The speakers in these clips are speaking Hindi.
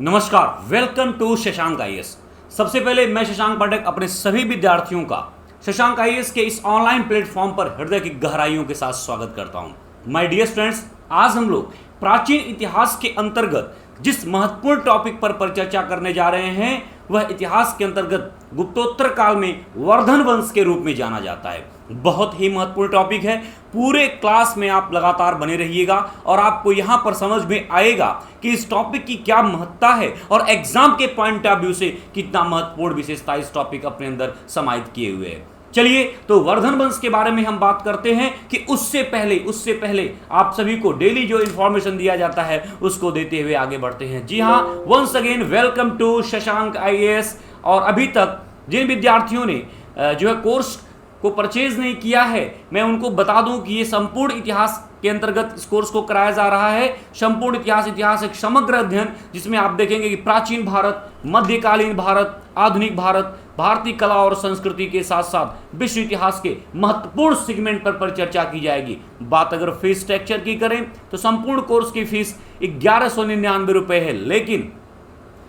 नमस्कार, वेलकम टू शशांक आईएएस। सबसे पहले मैं शशांक पाठक अपने सभी विद्यार्थियों का शशांक आईएएस के इस ऑनलाइन प्लेटफॉर्म पर हृदय की गहराइयों के साथ स्वागत करता हूं। माय डियर स्टूडेंट्स, आज हम लोग प्राचीन इतिहास के अंतर्गत जिस महत्वपूर्ण टॉपिक पर परिचर्चा करने जा रहे हैं वह इतिहास के अंतर्गत गुप्तोत्तर काल में वर्धन वंश के रूप में जाना जाता है। बहुत ही महत्वपूर्ण टॉपिक है। पूरे क्लास में आप लगातार बने रहिएगा और आपको यहां पर समझ में आएगा कि इस टॉपिक की क्या महत्ता है और एग्जाम के पॉइंट ऑफ व्यू से कितना महत्वपूर्ण विशेषता इस टॉपिक अपने अंदर समाहित किए हुए है। चलिए तो वर्धन वंश के बारे में हम बात करते हैं कि उससे पहले आप सभी को डेली जो इंफॉर्मेशन दिया जाता है उसको देते हुए आगे बढ़ते हैं। जी हाँ, once again welcome to Shashank IAS. और अभी तक जिन विद्यार्थियों ने जो है कोर्स को परचेज नहीं किया है, मैं उनको बता दूं कि ये संपूर्ण इतिहास के अंतर्गत इस कोर्स को कराया जा रहा है। संपूर्ण इतिहास एक समग्र अध्ययन जिसमें आप देखेंगे कि प्राचीन भारत, मध्यकालीन भारत, आधुनिक भारत, भारतीय कला और संस्कृति के साथ साथ विश्व इतिहास के महत्वपूर्ण सेगमेंट पर परिचर्चा की जाएगी। बात अगर फीस स्ट्रक्चर की करें तो संपूर्ण कोर्स की फीस 1199 रुपए है, लेकिन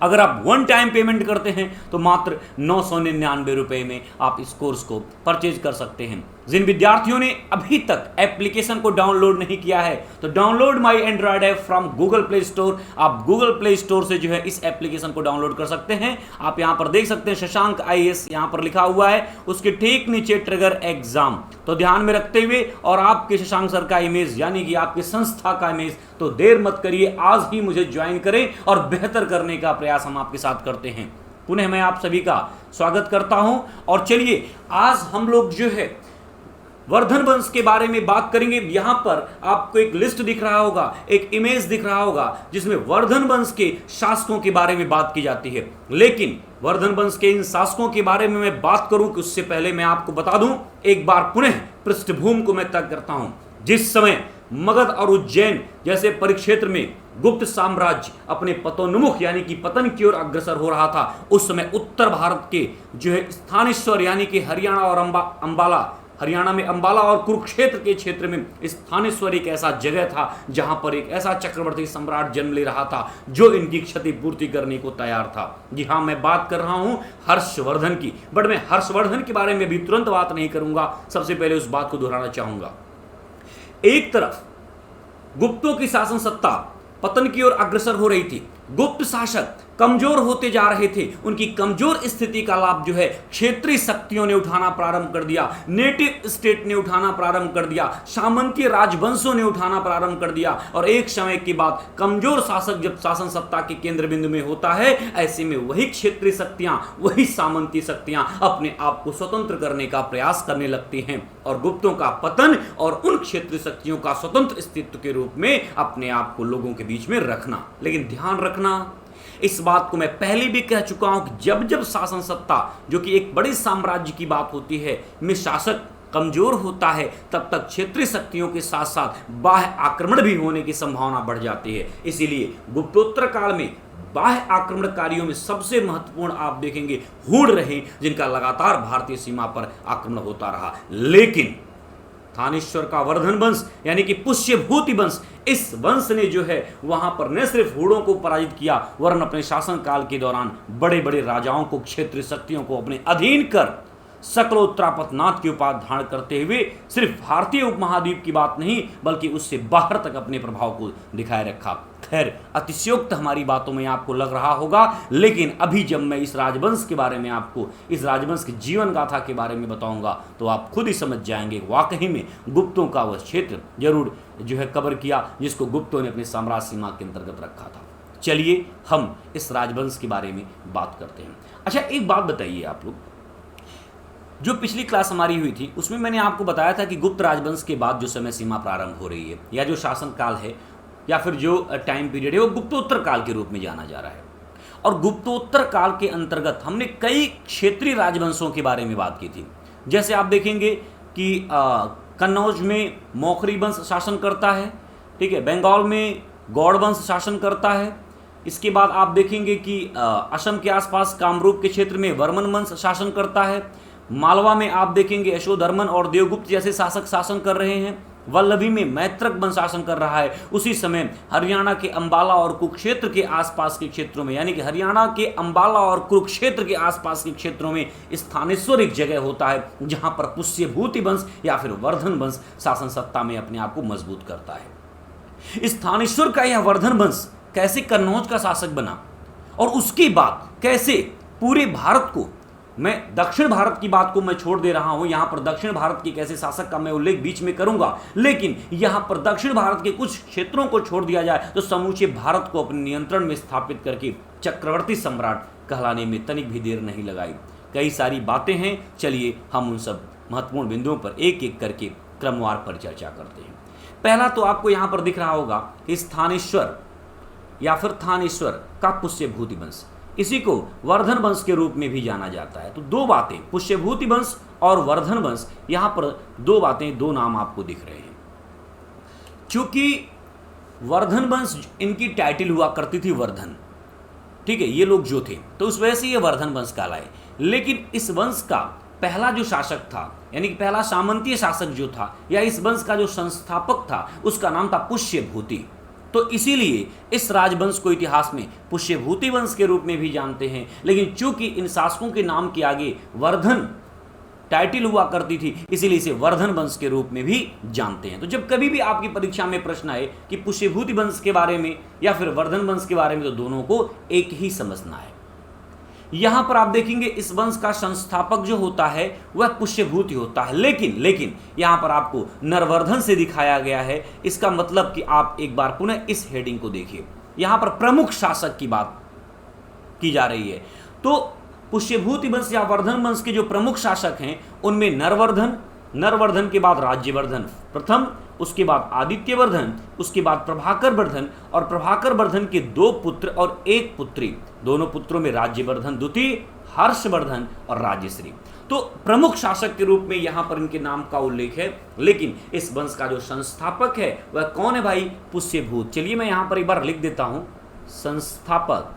अगर आप वन टाइम पेमेंट करते हैं तो मात्र 999 रुपए में आप इस कोर्स को परचेज कर सकते हैं। जिन विद्यार्थियों ने अभी तक एप्लीकेशन को डाउनलोड नहीं किया है तो download my Android app from Google play store. आप गूगल प्ले स्टोर से जो है इस एप्लीकेशन को डाउनलोड कर सकते हैं। आप यहां पर देख सकते हैं शशांक आईएएस यहां पर लिखा हुआ है, उसके ठीक नीचे ट्रिगर एग्जाम। तो ध्यान में रखते हुए और आपके शशांक सर का इमेज यानी कि आपकी संस्था का इमेज, तो देर मत करिए, आज ही मुझे ज्वाइन करें और बेहतर करने का प्रयास हम आपके साथ करते हैं। पुनः मैं आप सभी का स्वागत करता हूं और चलिए आज हम लोग जो है वर्धन वंश के बारे में बात करेंगे। यहां पर आपको एक लिस्ट दिख रहा होगा, एक इमेज दिख रहा होगा जिसमें वर्धन वंश के शासकों के बारे में बात की जाती है। लेकिन वर्धन वंश के इन शासकों के बारे में मैं बात करूं कि उससे पहले मैं आपको बता दूं, एक बार पुनः पृष्ठभूमि को मैं तय करता हूं। जिस समय मगध और उज्जैन जैसे परिक्षेत्र में गुप्त साम्राज्य अपने पतोन्मुख यानी कि पतन की ओर अग्रसर हो रहा था, उस समय उत्तर भारत के जो है स्थानेश्वर यानी कि हरियाणा और अंबाला, हरियाणा में अंबाला और कुरुक्षेत्र के क्षेत्र में स्थानेश्वर एक ऐसा जगह था जहां पर एक ऐसा चक्रवर्ती सम्राट जन्म ले रहा था जो इनकी क्षतिपूर्ति करने को तैयार था। जी हाँ, मैं बात कर रहा हूं हर्षवर्धन की। बट मैं हर्षवर्धन के बारे में भी तुरंत बात नहीं करूंगा, सबसे पहले उस बात को दोहराना चाहूंगा। एक तरफ गुप्तों की शासन सत्ता पतन की ओर अग्रसर हो रही थी, गुप्त शासक कमजोर होते जा रहे थे। उनकी कमजोर स्थिति का लाभ जो है क्षेत्रीय शक्तियों ने उठाना प्रारंभ कर दिया, नेटिव स्टेट ने उठाना प्रारंभ कर दिया, सामंतीय राजवंशों ने उठाना प्रारंभ कर दिया। और एक समय के बाद कमजोर शासक जब शासन सत्ता के केंद्र बिंदु में होता है, ऐसे में वही क्षेत्रीय शक्तियां, वही सामंतीय शक्तियां अपने आप को स्वतंत्र करने का प्रयास करने लगती हैं और गुप्तों का पतन और उन क्षेत्रीय शक्तियों का स्वतंत्र अस्तित्व के रूप में अपने आप को लोगों के बीच में रखना। लेकिन ध्यान रखना, इस बात को मैं पहले भी कह चुका हूं कि जब जब शासन सत्ता जो कि एक बड़े साम्राज्य की बात होती है में शासक कमजोर होता है, तब तक क्षेत्रीय शक्तियों के साथ साथ बाह्य आक्रमण भी होने की संभावना बढ़ जाती है। इसीलिए गुप्तोत्तर काल में बाह्य आक्रमणकारियों में सबसे महत्वपूर्ण आप देखेंगे हूण रहे, जिनका लगातार भारतीय सीमा पर आक्रमण होता रहा। लेकिन थानेश्वर का वर्धन वंश यानी कि पुष्यभूति वंश, इस वंश ने जो है वहां पर न सिर्फ हूणों को पराजित किया वरन अपने शासन काल के दौरान बड़े बड़े राजाओं को, क्षेत्रीय शक्तियों को अपने अधीन कर सकलोत्तरापतनाथ की उपाधि धारण करते हुए सिर्फ भारतीय उपमहाद्वीप की बात नहीं बल्कि उससे बाहर तक अपने प्रभाव को दिखाए रखा। खैर, अतिशयोक्त हमारी बातों में आपको लग रहा होगा, लेकिन अभी जब मैं इस राजवंश के बारे में आपको, इस राजवंश की जीवन गाथा के बारे में बताऊंगा तो आप खुद ही समझ जाएंगे वाकई में गुप्तों का वह क्षेत्र जरूर जो है कवर किया जिसको गुप्तों ने अपने साम्राज्य सीमा के अंतर्गत रखा था। चलिए हम इस राजवंश के बारे में बात करते हैं। अच्छा, एक बात बताइए आप लोग, जो पिछली क्लास हमारी हुई थी उसमें मैंने आपको बताया था कि गुप्त राजवंश के बाद जो समय सीमा प्रारंभ हो रही है या जो शासन काल है या फिर जो टाइम पीरियड है वो गुप्तोत्तर काल के रूप में जाना जा रहा है। और गुप्तोत्तर काल के अंतर्गत हमने कई क्षेत्रीय राजवंशों के बारे में बात की थी। जैसे आप देखेंगे कि कन्नौज में मौखरी वंश शासन करता है, ठीक है, बंगाल में गौड़ वंश शासन करता है। इसके बाद आप देखेंगे कि असम के आसपास कामरूप के क्षेत्र में वर्मन वंश शासन करता है। मालवा में आप देखेंगे यशोधर्मन और देवगुप्त जैसे शासक शासन कर रहे हैं। वल्लभी में मैत्रक वंश शासन कर रहा है, उसी समय हरियाणा के अंबाला और कुरुक्षेत्र के आसपास के क्षेत्रों में, यानी कि हरियाणा के अंबाला और कुरुक्षेत्र के आसपास के क्षेत्रों में स्थानेश्वर एक जगह होता है जहां पर पुष्यभूति वंश या फिर वर्धन वंश शासन सत्ता में अपने आप को मजबूत करता है। स्थानेश्वर का यह वर्धन वंश कैसे कन्नौज का शासक बना और उसके बाद कैसे पूरे भारत को, मैं दक्षिण भारत की बात को मैं छोड़ दे रहा हूं, यहां पर दक्षिण भारत के कैसे शासक का मैं उल्लेख बीच में करूंगा, लेकिन यहां पर दक्षिण भारत के कुछ क्षेत्रों को छोड़ दिया जाए तो समूचे भारत को अपने नियंत्रण में स्थापित करके चक्रवर्ती सम्राट कहलाने में तनिक भी देर नहीं लगाई। कई सारी बातें हैं, चलिए हम उन सब महत्वपूर्ण बिंदुओं पर एक एक करके क्रमवार पर चर्चा करते हैं। पहला तो आपको यहां पर दिख रहा होगा कि स्थानेश्वर या फिर थानेश्वर का पुष्यभूति वंश, इसी को वर्धन वंश के रूप में भी जाना जाता है। तो दो बातें, पुष्यभूति वंश और वर्धन वंश, यहां पर दो बातें, दो नाम आपको दिख रहे हैं। चूंकि वर्धन वंश इनकी टाइटल हुआ करती थी वर्धन, ठीक है, ये लोग जो थे तो उस वजह से ये वर्धन वंश कहलाए। लेकिन इस वंश का पहला जो शासक था, यानी कि पहला सामंतीय शासक जो था या इस वंश का जो संस्थापक था, उसका नाम था पुष्यभूति। तो इसीलिए इस राजवंश को इतिहास में पुष्यभूति वंश के रूप में भी जानते हैं। लेकिन चूंकि इन शासकों के नाम के आगे वर्धन टाइटल हुआ करती थी, इसीलिए इसे वर्धन वंश के रूप में भी जानते हैं। तो जब कभी भी आपकी परीक्षा में प्रश्न आए कि पुष्यभूति वंश के बारे में या फिर वर्धन वंश के बारे में, तो दोनों को एक ही समझना है। यहां पर आप देखेंगे इस वंश का संस्थापक जो होता है वह पुष्यभूति होता है, लेकिन यहां पर आपको नरवर्धन से दिखाया गया है। इसका मतलब कि आप एक बार पुनः इस हेडिंग को देखिए, यहां पर प्रमुख शासक की बात की जा रही है। तो पुष्यभूति वंश या वर्धन वंश के जो प्रमुख शासक हैं उनमें नरवर्धन के बाद राज्यवर्धन प्रथम, उसके बाद आदित्यवर्धन, उसके बाद प्रभाकर वर्धन, और प्रभाकर वर्धन के दो पुत्र और एक पुत्री, दोनों पुत्रों में राज्यवर्धन द्वितीय, हर्षवर्धन और राजश्री। तो प्रमुख शासक के रूप में यहां पर इनके नाम का उल्लेख है। लेकिन इस वंश का जो संस्थापक है वह कौन है भाई? पुष्यभूत। चलिए मैं यहां पर एक बार लिख देता हूं, संस्थापक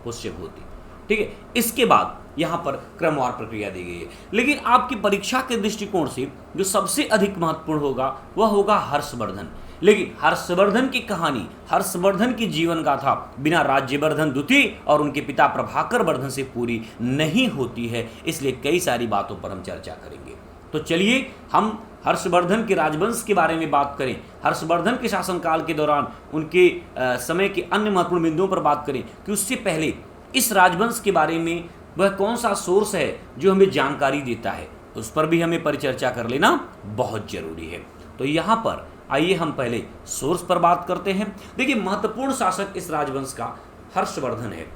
पुष्यभूति, ठीक है। इसके बाद यहां पर क्रमवार प्रक्रिया दी गई है। लेकिन आपकी परीक्षा के दृष्टिकोण से जो सबसे अधिक महत्वपूर्ण होगा वह होगा हर्षवर्धन। लेकिन हर्षवर्धन की कहानी, हर्षवर्धन की जीवन गाथा बिना राज्यवर्धन द्वितीय और उनके पिता प्रभाकर वर्धन से पूरी नहीं होती है, इसलिए कई सारी बातों पर हम चर्चा करेंगे। तो चलिए हम हर्षवर्धन के राजवंश के बारे में बात करें, हर्षवर्धन के शासनकाल के दौरान उनके समय के अन्य महत्वपूर्ण बिंदुओं पर बात करें कि उससे पहले इस राजवंश के बारे में वह कौन सा सोर्स है जो हमें जानकारी देता है, उस पर भी हमें परिचर्चा कर लेना बहुत जरूरी है। तो यहाँ पर आइए हम पहले सोर्स पर बात करते हैं। देखिए, महत्वपूर्ण शासक इस राजवंश का हर्षवर्धन है।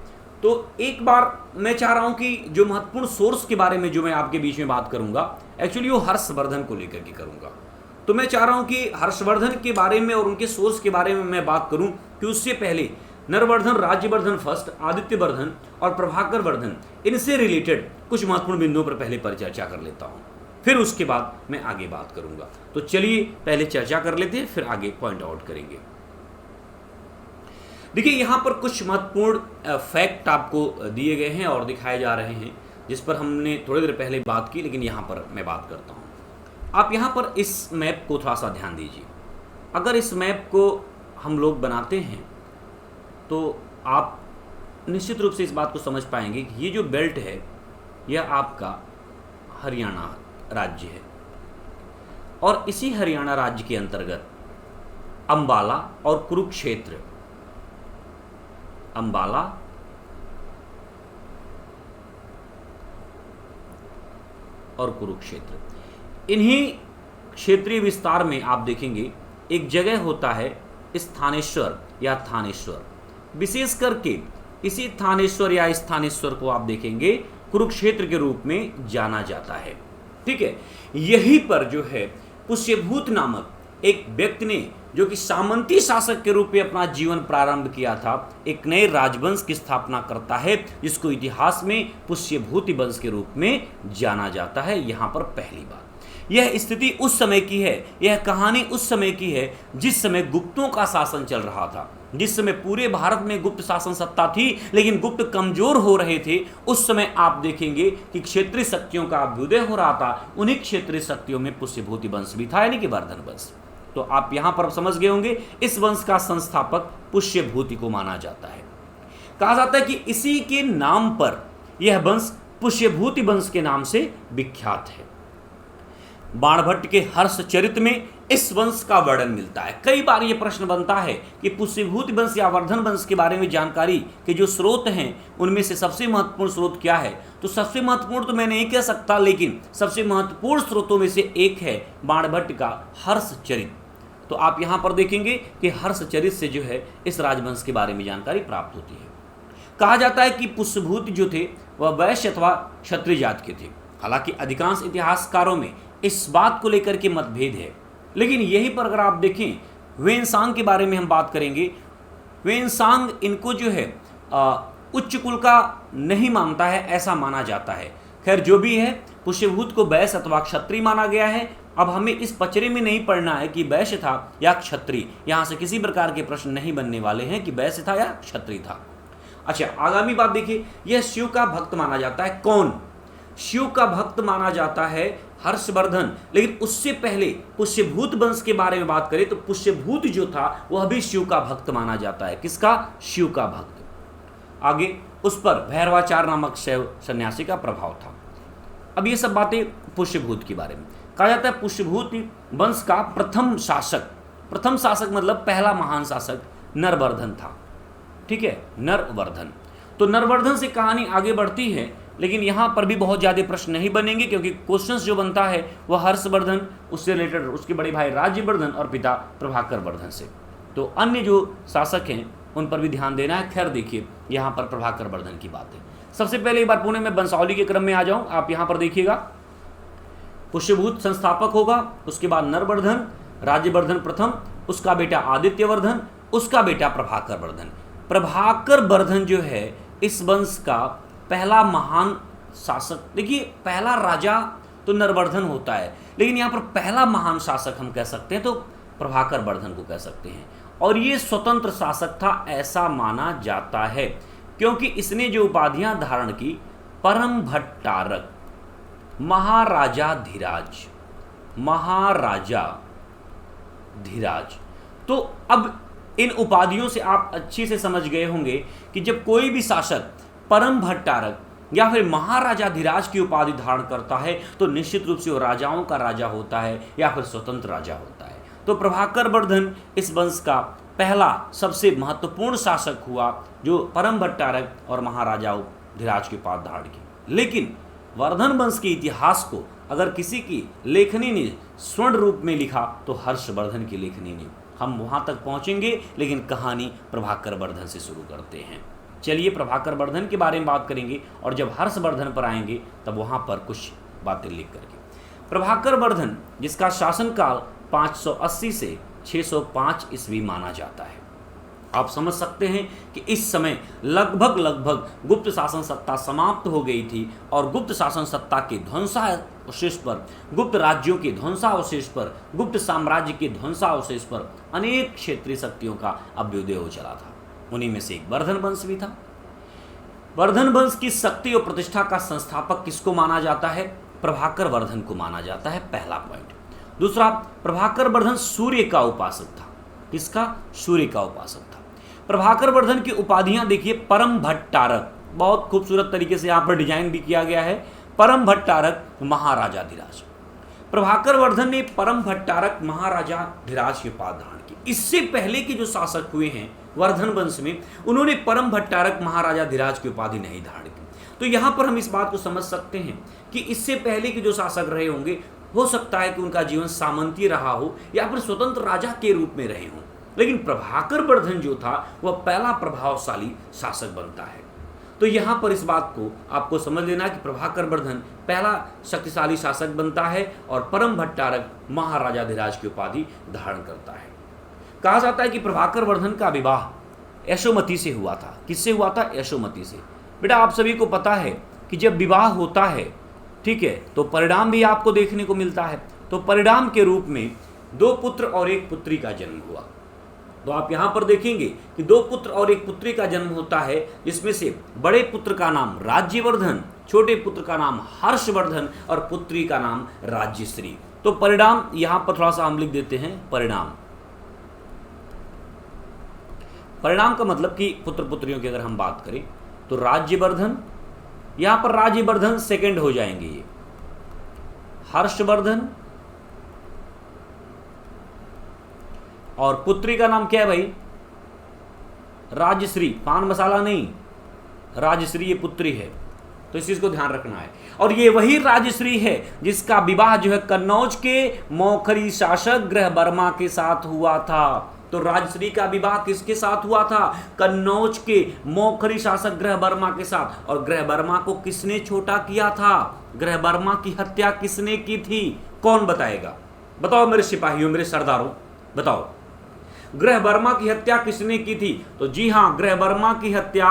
तो एक बार मैं चाह रहा हूं कि जो महत्वपूर्ण सोर्स के बारे में जो मैं आपके बीच में बात करूंगा, एक्चुअली वो हर्षवर्धन को लेकर के करूंगा। तो मैं चाह रहा हूं कि हर्षवर्धन के बारे में और उनके सोर्स के बारे में मैं बात करूं कि उससे पहले नरवर्धन, राज्यवर्धन फर्स्ट, आदित्यवर्धन और प्रभाकर वर्धन, इनसे रिलेटेड कुछ महत्वपूर्ण बिंदुओं पर पहले परिचर्चा कर लेता हूं, फिर उसके बाद मैं आगे बात करूंगा। तो चलिए पहले चर्चा कर लेते हैं, फिर आगे पॉइंट आउट करेंगे। देखिए, यहाँ पर कुछ महत्वपूर्ण फैक्ट आपको दिए गए हैं और दिखाए जा रहे हैं, जिस पर हमने थोड़ी देर पहले बात की, लेकिन यहाँ पर मैं बात करता हूँ। आप यहाँ पर इस मैप को थोड़ा सा ध्यान दीजिए। अगर इस मैप को हम लोग बनाते हैं तो आप निश्चित रूप से इस बात को समझ पाएंगे कि ये जो बेल्ट है यह आपका हरियाणा राज्य है, और इसी हरियाणा राज्य के अंतर्गत अंबाला और कुरुक्षेत्र, अंबाला और कुरुक्षेत्र, इन्हीं क्षेत्रीय विस्तार में आप देखेंगे एक जगह होता है स्थानेश्वर या थानेश्वर। विशेष करके इसी थानेश्वर या स्थानेश्वर को आप देखेंगे कुरुक्षेत्र के रूप में जाना जाता है, ठीक है। यहीं पर जो है पुष्यभूत नामक एक व्यक्ति ने, जो कि सामंती शासक के रूप में अपना जीवन प्रारंभ किया था, एक नए राजवंश की स्थापना करता है जिसको इतिहास में पुष्यभूति वंश के रूप में जाना जाता है। यहां पर पहली बात, यह स्थिति उस समय की है, यह कहानी उस समय की है जिस समय गुप्तों का शासन चल रहा था, जिस समय पूरे भारत में गुप्त शासन सत्ता थी लेकिन गुप्त कमजोर हो रहे थे। उस समय आप देखेंगे कि क्षेत्रीय शक्तियों का अभ्युदय हो रहा था। उन्हीं क्षेत्रीय शक्तियों में पुष्यभूति वंश भी था, यानी कि वर्धन वंश। तो आप यहां पर समझ गए होंगे, इस वंश का संस्थापक पुष्यभूति को माना जाता है। कहा जाता है कि इसी के नाम पर यह वंश पुष्यभूति वंश के नाम से विख्यात है। बाणभट्ट के हर्षचरित में इस वंश का वर्णन मिलता है। कई बार यह प्रश्न बनता है कि पुष्यभूति वंश या वर्धन वंश के बारे में जानकारी के जो स्रोत हैं उनमें से सबसे महत्वपूर्ण स्रोत क्या है। तो सबसे महत्वपूर्ण तो मैं नहीं कह सकता, लेकिन सबसे महत्वपूर्ण स्रोतों में से एक है बाणभट्ट का हर्षचरित। तो आप यहाँ पर देखेंगे कि हर्षचरित से जो है इस राजवंश के बारे में जानकारी प्राप्त होती है। कहा जाता है कि पुष्यभूति जो थे वह वैश्य अथवा क्षत्रिय जात के थे। हालांकि अधिकांश इतिहासकारों में इस बात को लेकर के मतभेद है, लेकिन यहीं पर अगर आप देखें वेनसांग के बारे में हम बात करेंगे। वेनसांग इनको जो है उच्च कुल का नहीं मानता है, ऐसा माना जाता है। खैर जो भी है, पुष्यभूत को वैश्य अथवा क्षत्रिय माना गया है। अब हमें इस पचरे में नहीं पढ़ना है कि वैश्य था या क्षत्रिय, यहाँ से किसी प्रकार के प्रश्न नहीं बनने वाले हैं कि वैश्य था या क्षत्रिय था। अच्छा, आगामी बात देखिए, यह शिव का भक्त माना जाता है। कौन शिव का भक्त माना जाता है? हर्षवर्धन। लेकिन उससे पहले पुष्यभूत वंश के बारे में बात करें तो पुष्यभूत जो था वह भी शिव का भक्त माना जाता है। किसका? शिव का भक्त। आगे उस पर भैरवाचार्य नामक शैव सन्यासी का प्रभाव था। अब ये सब बातें पुष्यभूत के बारे में। कहा जाता है पुष्यभूत वंश का प्रथम शासक मतलब पहला महान शासक नरवर्धन था। ठीक है, नरवर्धन। तो नरवर्धन से कहानी आगे बढ़ती है, लेकिन यहाँ पर भी बहुत ज़्यादा प्रश्न नहीं बनेंगे क्योंकि क्वेश्चंस जो बनता है वह हर्षवर्धन, उससे रिलेटेड उसके बड़े भाई राज्यवर्धन और पिता प्रभाकर वर्धन से। तो अन्य जो शासक हैं उन पर भी ध्यान देना है। खैर देखिए, यहाँ पर प्रभाकर वर्धन की बात है। सबसे पहले एक बार पुणे में वंशावली के क्रम में आ जाऊँ। आप यहाँ पर देखिएगा, पुष्यभूत संस्थापक होगा, उसके बाद नरवर्धन, राज्यवर्धन प्रथम, उसका बेटा आदित्यवर्धन, उसका बेटा प्रभाकर वर्धन। प्रभाकर वर्धन जो है इस वंश का पहला महान शासक। देखिए, पहला राजा तो नरवर्धन होता है, लेकिन यहाँ पर पहला महान शासक हम कह सकते हैं तो प्रभाकर वर्धन को कह सकते हैं। और ये स्वतंत्र शासक था ऐसा माना जाता है, क्योंकि इसने जो उपाधियां धारण की, परम भट्टारक, महाराजा धीराज। तो अब इन उपाधियों से आप अच्छे से समझ गए होंगे कि जब कोई भी शासक परम भट्टारक या फिर महाराजा धीराज की उपाधि धारण करता है तो निश्चित रूप से वो राजाओं का राजा होता है या फिर स्वतंत्र राजा होता है। तो प्रभाकर वर्धन इस वंश का पहला सबसे महत्वपूर्ण शासक हुआ जो परम भट्टारक और महाराजा धीराज की उपाधि धारण की। लेकिन वर्धन वंश के इतिहास को अगर किसी की लेखनी ने स्वर्ण रूप में लिखा तो हर्षवर्धन की लेखनी ने। हम वहां तक पहुंचेंगे, लेकिन कहानी प्रभाकर वर्धन से शुरू करते हैं। चलिए प्रभाकर वर्धन के बारे में बात करेंगे और जब हर्षवर्धन पर आएंगे तब वहां पर कुछ बातें लिख करके। प्रभाकर वर्धन जिसका शासनकाल 580 से 605 ईस्वी माना जाता है। आप समझ सकते हैं कि इस समय लगभग गुप्त शासन सत्ता समाप्त हो गई थी और गुप्त शासन सत्ता के ध्वंसावशेष पर, गुप्त राज्यों के ध्वंसावशेष पर, गुप्त साम्राज्य के ध्वंसावशेष पर अनेक क्षेत्रीय शक्तियों का अभ्युदय हो चला था। उन्हीं में से एक वर्धन वंश भी था। वर्धन वंश की शक्ति और प्रतिष्ठा का संस्थापक किसको माना जाता है? प्रभाकर वर्धन को माना जाता है, पहला पॉइंट। दूसरा, प्रभाकर वर्धन सूर्य का उपासक था। किसका? सूर्य का उपासक था। प्रभाकर वर्धन की उपाधियां देखिए, परम भट्टारक, बहुत खूबसूरत तरीके से यहाँ पर डिजाइन भी किया गया है, परम भट्टारक, महाराजा धीराज। प्रभाकर वर्धन ने परम भट्टारक महाराजा धीराज की उपाधि धारण की। इससे पहले के जो शासक हुए हैं वर्धन वंश में, उन्होंने परम भट्टारक महाराजा धीराज की उपाधि नहीं धारण की। तो यहाँ पर हम इस बात को समझ सकते हैं कि इससे पहले के जो शासक रहे होंगे, हो सकता है कि उनका जीवन सामंती रहा हो या फिर स्वतंत्र राजा के रूप में रहे हों, लेकिन प्रभाकर वर्धन जो था वह पहला प्रभावशाली शासक बनता है। तो यहाँ पर इस बात को आपको समझ लेना कि प्रभाकर वर्धन पहला शक्तिशाली शासक बनता है और परम भट्टारक महाराजा धीराज की उपाधि धारण करता है। कहा जाता है कि प्रभाकर वर्धन का विवाह यशोमती से हुआ था। किससे हुआ था? यशोमती से। बेटा आप सभी को पता है कि जब विवाह होता है, ठीक है, तो परिणाम भी आपको देखने को मिलता है। तो परिणाम के रूप में 2 पुत्र और 1 पुत्री का जन्म हुआ। तो आप यहां पर देखेंगे कि 2 पुत्र और 1 पुत्री का जन्म होता है, जिसमें से बड़े पुत्र का नाम राज्यवर्धन, छोटे पुत्र का नाम हर्षवर्धन और पुत्री का नाम राज्यश्री। तो परिणाम यहां पर थोड़ा सा हम लिख देते हैं परिणाम। परिणाम का मतलब कि पुत्र पुत्रियों की अगर हम बात करें तो राज्यवर्धन, यहां पर राज्यवर्धन सेकंड हो जाएंगे, ये हर्षवर्धन और पुत्री का नाम क्या है भाई, राजश्री। पान मसाला नहीं, राजश्री ये पुत्री है, तो इस चीज को ध्यान रखना है। और ये वही राजश्री है जिसका विवाह जो है कन्नौज के मौखरी शासक ग्रहबर्मा के साथ हुआ था। तो राजश्री का विवाह किसके साथ हुआ था, कन्नौज के मौखरी शासक ग्रहबर्मा के साथ। और ग्रहबर्मा को किसने छोटा किया था, ग्रहबर्मा की हत्या किसने की थी, कौन बताएगा, बताओ मेरे सिपाहियों, मेरे सरदारों, बताओ ग्रहबर्मा की हत्या किसने की थी। तो जी हां, ग्रहबर्मा की हत्या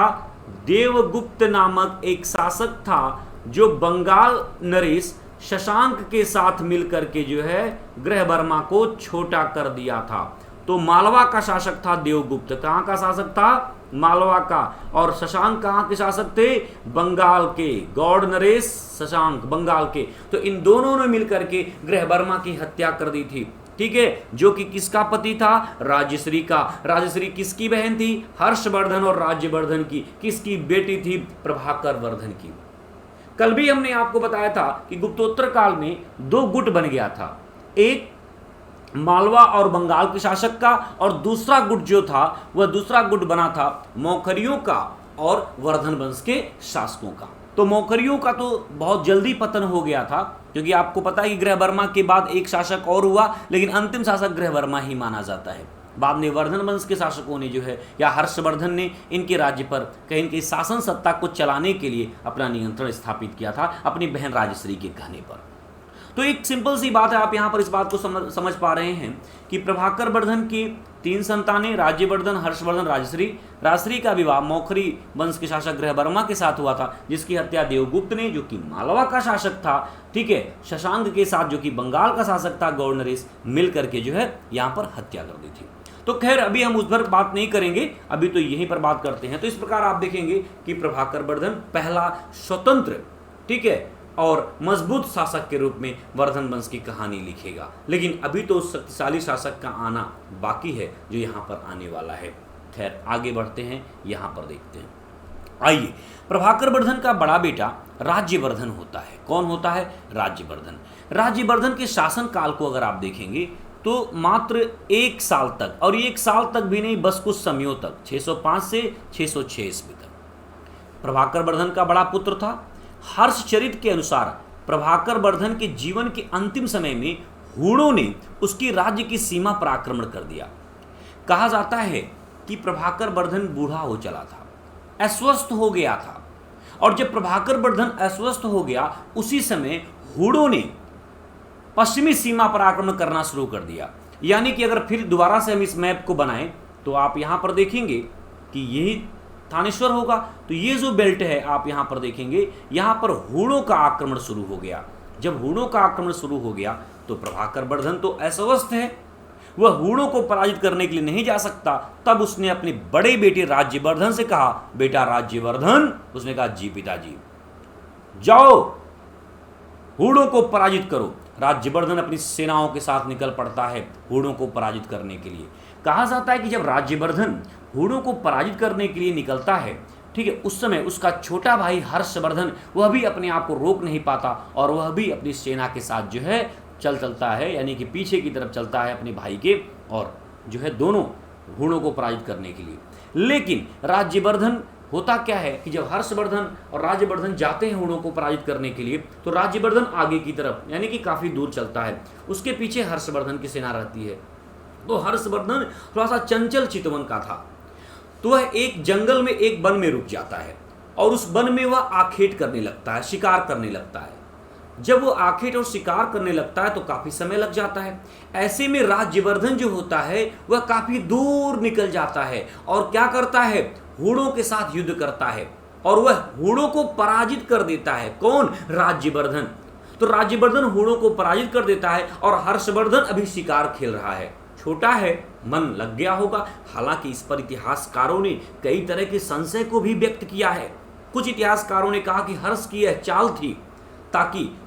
देवगुप्त नामक एक शासक था जो बंगाल नरेश शशांक के साथ मिलकर के जो है ग्रहबर्मा को छोटा कर दिया था। तो मालवा का शासक था देवगुप्त, कहां का शासक था, मालवा का। और शशांक कहां के शासक थे, बंगाल के, गौड़ नरेश शशांक बंगाल के। तो इन दोनों ने मिलकर के ग्रहबर्मा की हत्या कर दी थी, ठीक है, जो कि किसका पति था, राजश्री का। राजश्री किसकी बहन थी, हर्षवर्धन और राज्यवर्धन की। किसकी बेटी थी, प्रभाकर वर्धन की। कल भी हमने आपको बताया था कि गुप्तोत्तर काल में 2 गुट बन गया था, एक मालवा और बंगाल के शासक का, और दूसरा गुट जो था वह दूसरा गुट बना था मौखरियों का और वर्धन वंश के शासकों का। तो मौखरियों का तो बहुत जल्दी पतन हो गया था, क्योंकि आपको पता है कि ग्रहबर्मा के बाद एक शासक और हुआ, लेकिन अंतिम शासक ग्रहबर्मा ही माना जाता है। बाद में वर्धन वंश के शासकों ने जो है, या हर्षवर्धन ने इनके राज्य पर कहीं न कहीं शासन सत्ता को चलाने के लिए अपना नियंत्रण स्थापित किया था अपनी बहन राजश्री के कहने पर। तो एक सिंपल सी बात है, आप यहाँ पर इस बात को समझ पा रहे हैं कि प्रभाकर वर्धन की 3 संतानें, राज्यवर्धन, हर्षवर्धन, राजश्री। राजश्री का विवाह मौखरी वंश के शासक ग्रहबर्मा के साथ हुआ था, जिसकी हत्या देवगुप्त ने, जो कि मालवा का शासक था, ठीक है, शशांक के साथ, जो कि बंगाल का शासक था, गौड़ नरेश, मिल करके जो है यहाँ पर हत्या कर दी थी। तो खैर अभी हम उस पर बात नहीं करेंगे, अभी तो यहीं पर बात करते हैं। तो इस प्रकार आप देखेंगे कि प्रभाकर वर्धन पहला स्वतंत्र, ठीक है, और मजबूत शासक के रूप में वर्धन वंश की कहानी लिखेगा। लेकिन अभी तो उस शक्तिशाली शासक का आना बाकी है जो यहाँ पर आने वाला है। खैर आगे बढ़ते हैं, यहाँ पर देखते हैं। आइए, प्रभाकर वर्धन का बड़ा बेटा राज्यवर्धन होता है। कौन होता है, राज्यवर्धन। राज्यवर्धन के शासन काल को अगर आप देखेंगे तो मात्र 1 साल तक, और 1 साल तक भी नहीं, बस कुछ समयों तक, 605 से 606 ईस्वी तक प्रभाकर वर्धन का बड़ा पुत्र था। हर्षचरित के अनुसार प्रभाकर वर्धन के जीवन के अंतिम समय में हूणों ने उसकी राज्य की सीमा पर आक्रमण कर दिया। कहा जाता है कि प्रभाकर वर्धन बूढ़ा हो चला था, अस्वस्थ हो गया था, और जब प्रभाकर वर्धन अस्वस्थ हो गया उसी समय हूणों ने पश्चिमी सीमा पर आक्रमण करना शुरू कर दिया। यानी कि अगर फिर दोबारा से हम इस मैप को बनाएं तो आप यहां पर देखेंगे कि यही थानेश्वर होगा। तो ये जो बेल्ट है आप यहां पर देखेंगे, यहां पर हूणों का आक्रमण शुरू हो गया। जब हूणों का आक्रमण शुरू हो गया तो प्रभाकर वर्धन तो अस्वस्थ है, वह हूणों को पराजित करने के लिए नहीं जा सकता। तब उसने अपने बड़े बेटे राज्यवर्धन से कहा, बेटा राज्यवर्धन, उसने कहा जी पिताजी, जाओ हूणों को पराजित करो। राज्यवर्धन अपनी सेनाओं के साथ निकल पड़ता है हूणों को पराजित करने के लिए। कहा जाता है कि जब राज्यवर्धन हूणों को पराजित करने के लिए निकलता है, ठीक है, उस समय उसका छोटा भाई हर्षवर्धन वह भी अपने आप को रोक नहीं पाता और वह भी अपनी सेना के साथ जो है चलता है, यानी कि पीछे की तरफ चलता है अपने भाई के, और जो है दोनों हूणों को पराजित करने के लिए। लेकिन राज्यवर्धन, होता क्या है कि जब हर्षवर्धन और राज्यवर्धन जाते हैं हूणों को पराजित करने के लिए, तो राज्यवर्धन आगे की तरफ यानी कि काफी दूर चलता है, उसके पीछे हर्षवर्धन की सेना रहती है। तो हर्षवर्धन थोड़ा सा चंचल चितवन का था, तो वह एक जंगल में, एक वन में रुक जाता है और उस वन में वह आखेट करने लगता है, शिकार करने लगता है। जब वो आखेट और शिकार करने लगता है तो काफी समय लग जाता है। ऐसे में राज्यवर्धन जो होता है वह काफी दूर निकल जाता है और क्या करता है, हूणों के साथ युद्ध करता है और वह हूणों को पराजित कर देता है। कौन, राज्यवर्धन। तो राज्यवर्धन हूणों को पराजित कर देता है और हर्षवर्धन अभी शिकार खेल रहा है। छोटा है, मन लग गया होगा। हालांकि इस पर इतिहासकारों ने कई तरह के संशय को भी व्यक्त किया है। कुछ इतिहासकारों ने कहा कि हर्ष की यह चाल थी ताकि,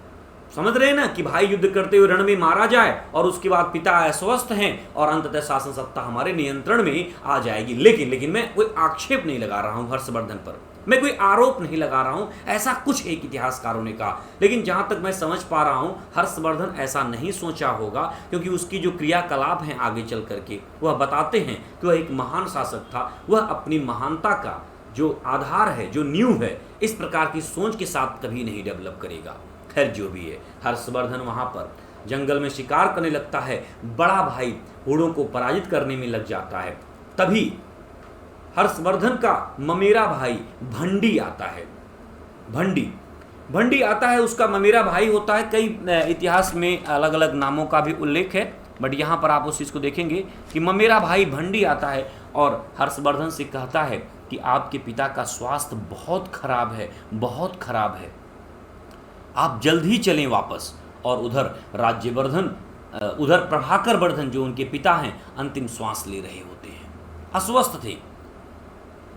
समझ रहे हैं ना, कि भाई युद्ध करते हुए रण में मारा जाए और उसके बाद पिता अस्वस्थ हैं और अंततः शासन सत्ता हमारे नियंत्रण में आ जाएगी। लेकिन मैं कोई आक्षेप नहीं लगा रहा हूं हर्षवर्धन पर, मैं कोई आरोप नहीं लगा रहा हूं, ऐसा कुछ एक इतिहासकारों ने कहा। लेकिन जहां तक मैं समझ पा रहा हूं, हर्षवर्धन ऐसा नहीं सोचा होगा, क्योंकि उसकी जो क्रियाकलाप हैं आगे चल करके वह बताते हैं कि वह एक महान शासक था। वह अपनी महानता का जो आधार है, जो नींव है, इस प्रकार की सोच के साथ कभी नहीं डेवलप करेगा। खैर जो भी है, हर्षवर्धन वहां पर जंगल में शिकार करने लगता है। बड़ा भाई हूणों को पराजित करने में लग जाता है। तभी हर्षवर्धन का ममेरा भाई भंडी आता है। भंडी आता है, उसका ममेरा भाई होता है। कई इतिहास में अलग अलग नामों का भी उल्लेख है, बट यहाँ पर आप उस चीज़ को देखेंगे कि ममेरा भाई भंडी आता है और हर्षवर्धन से कहता है कि आपके पिता का स्वास्थ्य बहुत खराब है, बहुत खराब है, आप जल्द ही चलें वापस। और उधर प्रभाकर वर्धन जो उनके पिता हैं, अंतिम श्वास ले रहे होते हैं, अस्वस्थ थे।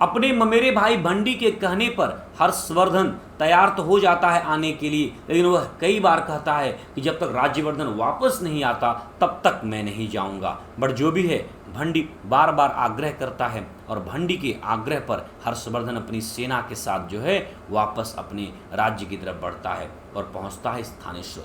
अपने ममेरे भाई भंडी के कहने पर हर्षवर्धन तैयार तो हो जाता है आने के लिए, लेकिन वह कई बार कहता है कि जब तक राज्यवर्धन वापस नहीं आता तब तक मैं नहीं जाऊंगा। बट जो भी है, भंडी बार बार आग्रह करता है और भंडी के आग्रह पर हर्षवर्धन अपनी सेना के साथ जो है वापस अपने राज्य की तरफ बढ़ता है और पहुंचता है स्थानेश्वर।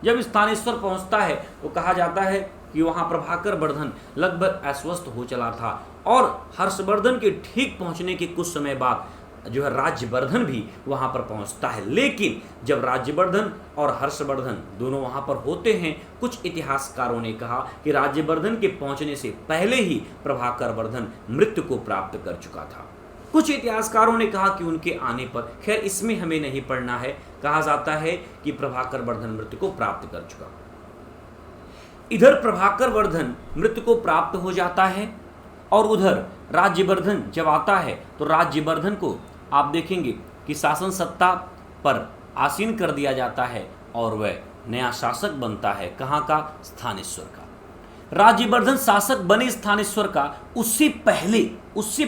जब स्थानेश्वर पहुंचता है तो कहा जाता है कि वहां प्रभाकर वर्धन लगभग अस्वस्थ हो चला था और हर्षवर्धन के ठीक पहुंचने के कुछ समय बाद जो है राज्यवर्धन भी वहां पर पहुंचता है। लेकिन जब राज्यवर्धन और हर्षवर्धन दोनों वहां पर होते हैं, कुछ इतिहासकारों ने कहा कि राज्यवर्धन के पहुंचने से पहले ही प्रभाकर वर्धन मृत्यु को प्राप्त कर चुका था। कुछ इतिहासकारों ने कहा कि उनके आने पर, खैर इसमें हमें नहीं पढ़ना है, कहा जाता है कि प्रभाकर वर्धन मृत्यु को प्राप्त कर चुका। इधर प्रभाकर वर्धन मृत्यु को प्राप्त हो जाता है और उधर राज्यवर्धन जब आता है तो राज्यवर्धन को आप देखेंगे कि शासन सत्ता पर आसीन कर दिया जाता है और वह नया शासक बनता है। कहाँ का? स्थानेश्वर का। राज्यवर्धन शासक बने स्थानेश्वर का, उससे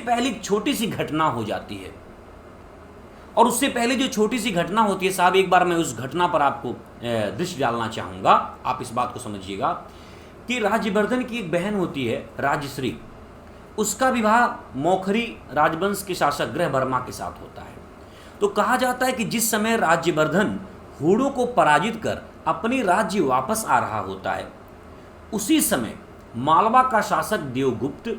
पहले एक छोटी सी घटना हो जाती है। और उससे पहले जो छोटी सी घटना होती है साहब, एक बार मैं उस घटना पर आपको दृष्टि डालना चाहूँगा। आप इस बात को समझिएगा कि राज्यवर्धन की एक बहन होती है राजश्री, उसका विवाह मौखरी राजवंश के शासक ग्रह वर्मा के साथ होता है। तो कहा जाता है कि जिस समय राज्यवर्धन हूणों को पराजित कर अपने राज्य वापस आ रहा होता है, उसी समय मालवा का शासक देवगुप्त,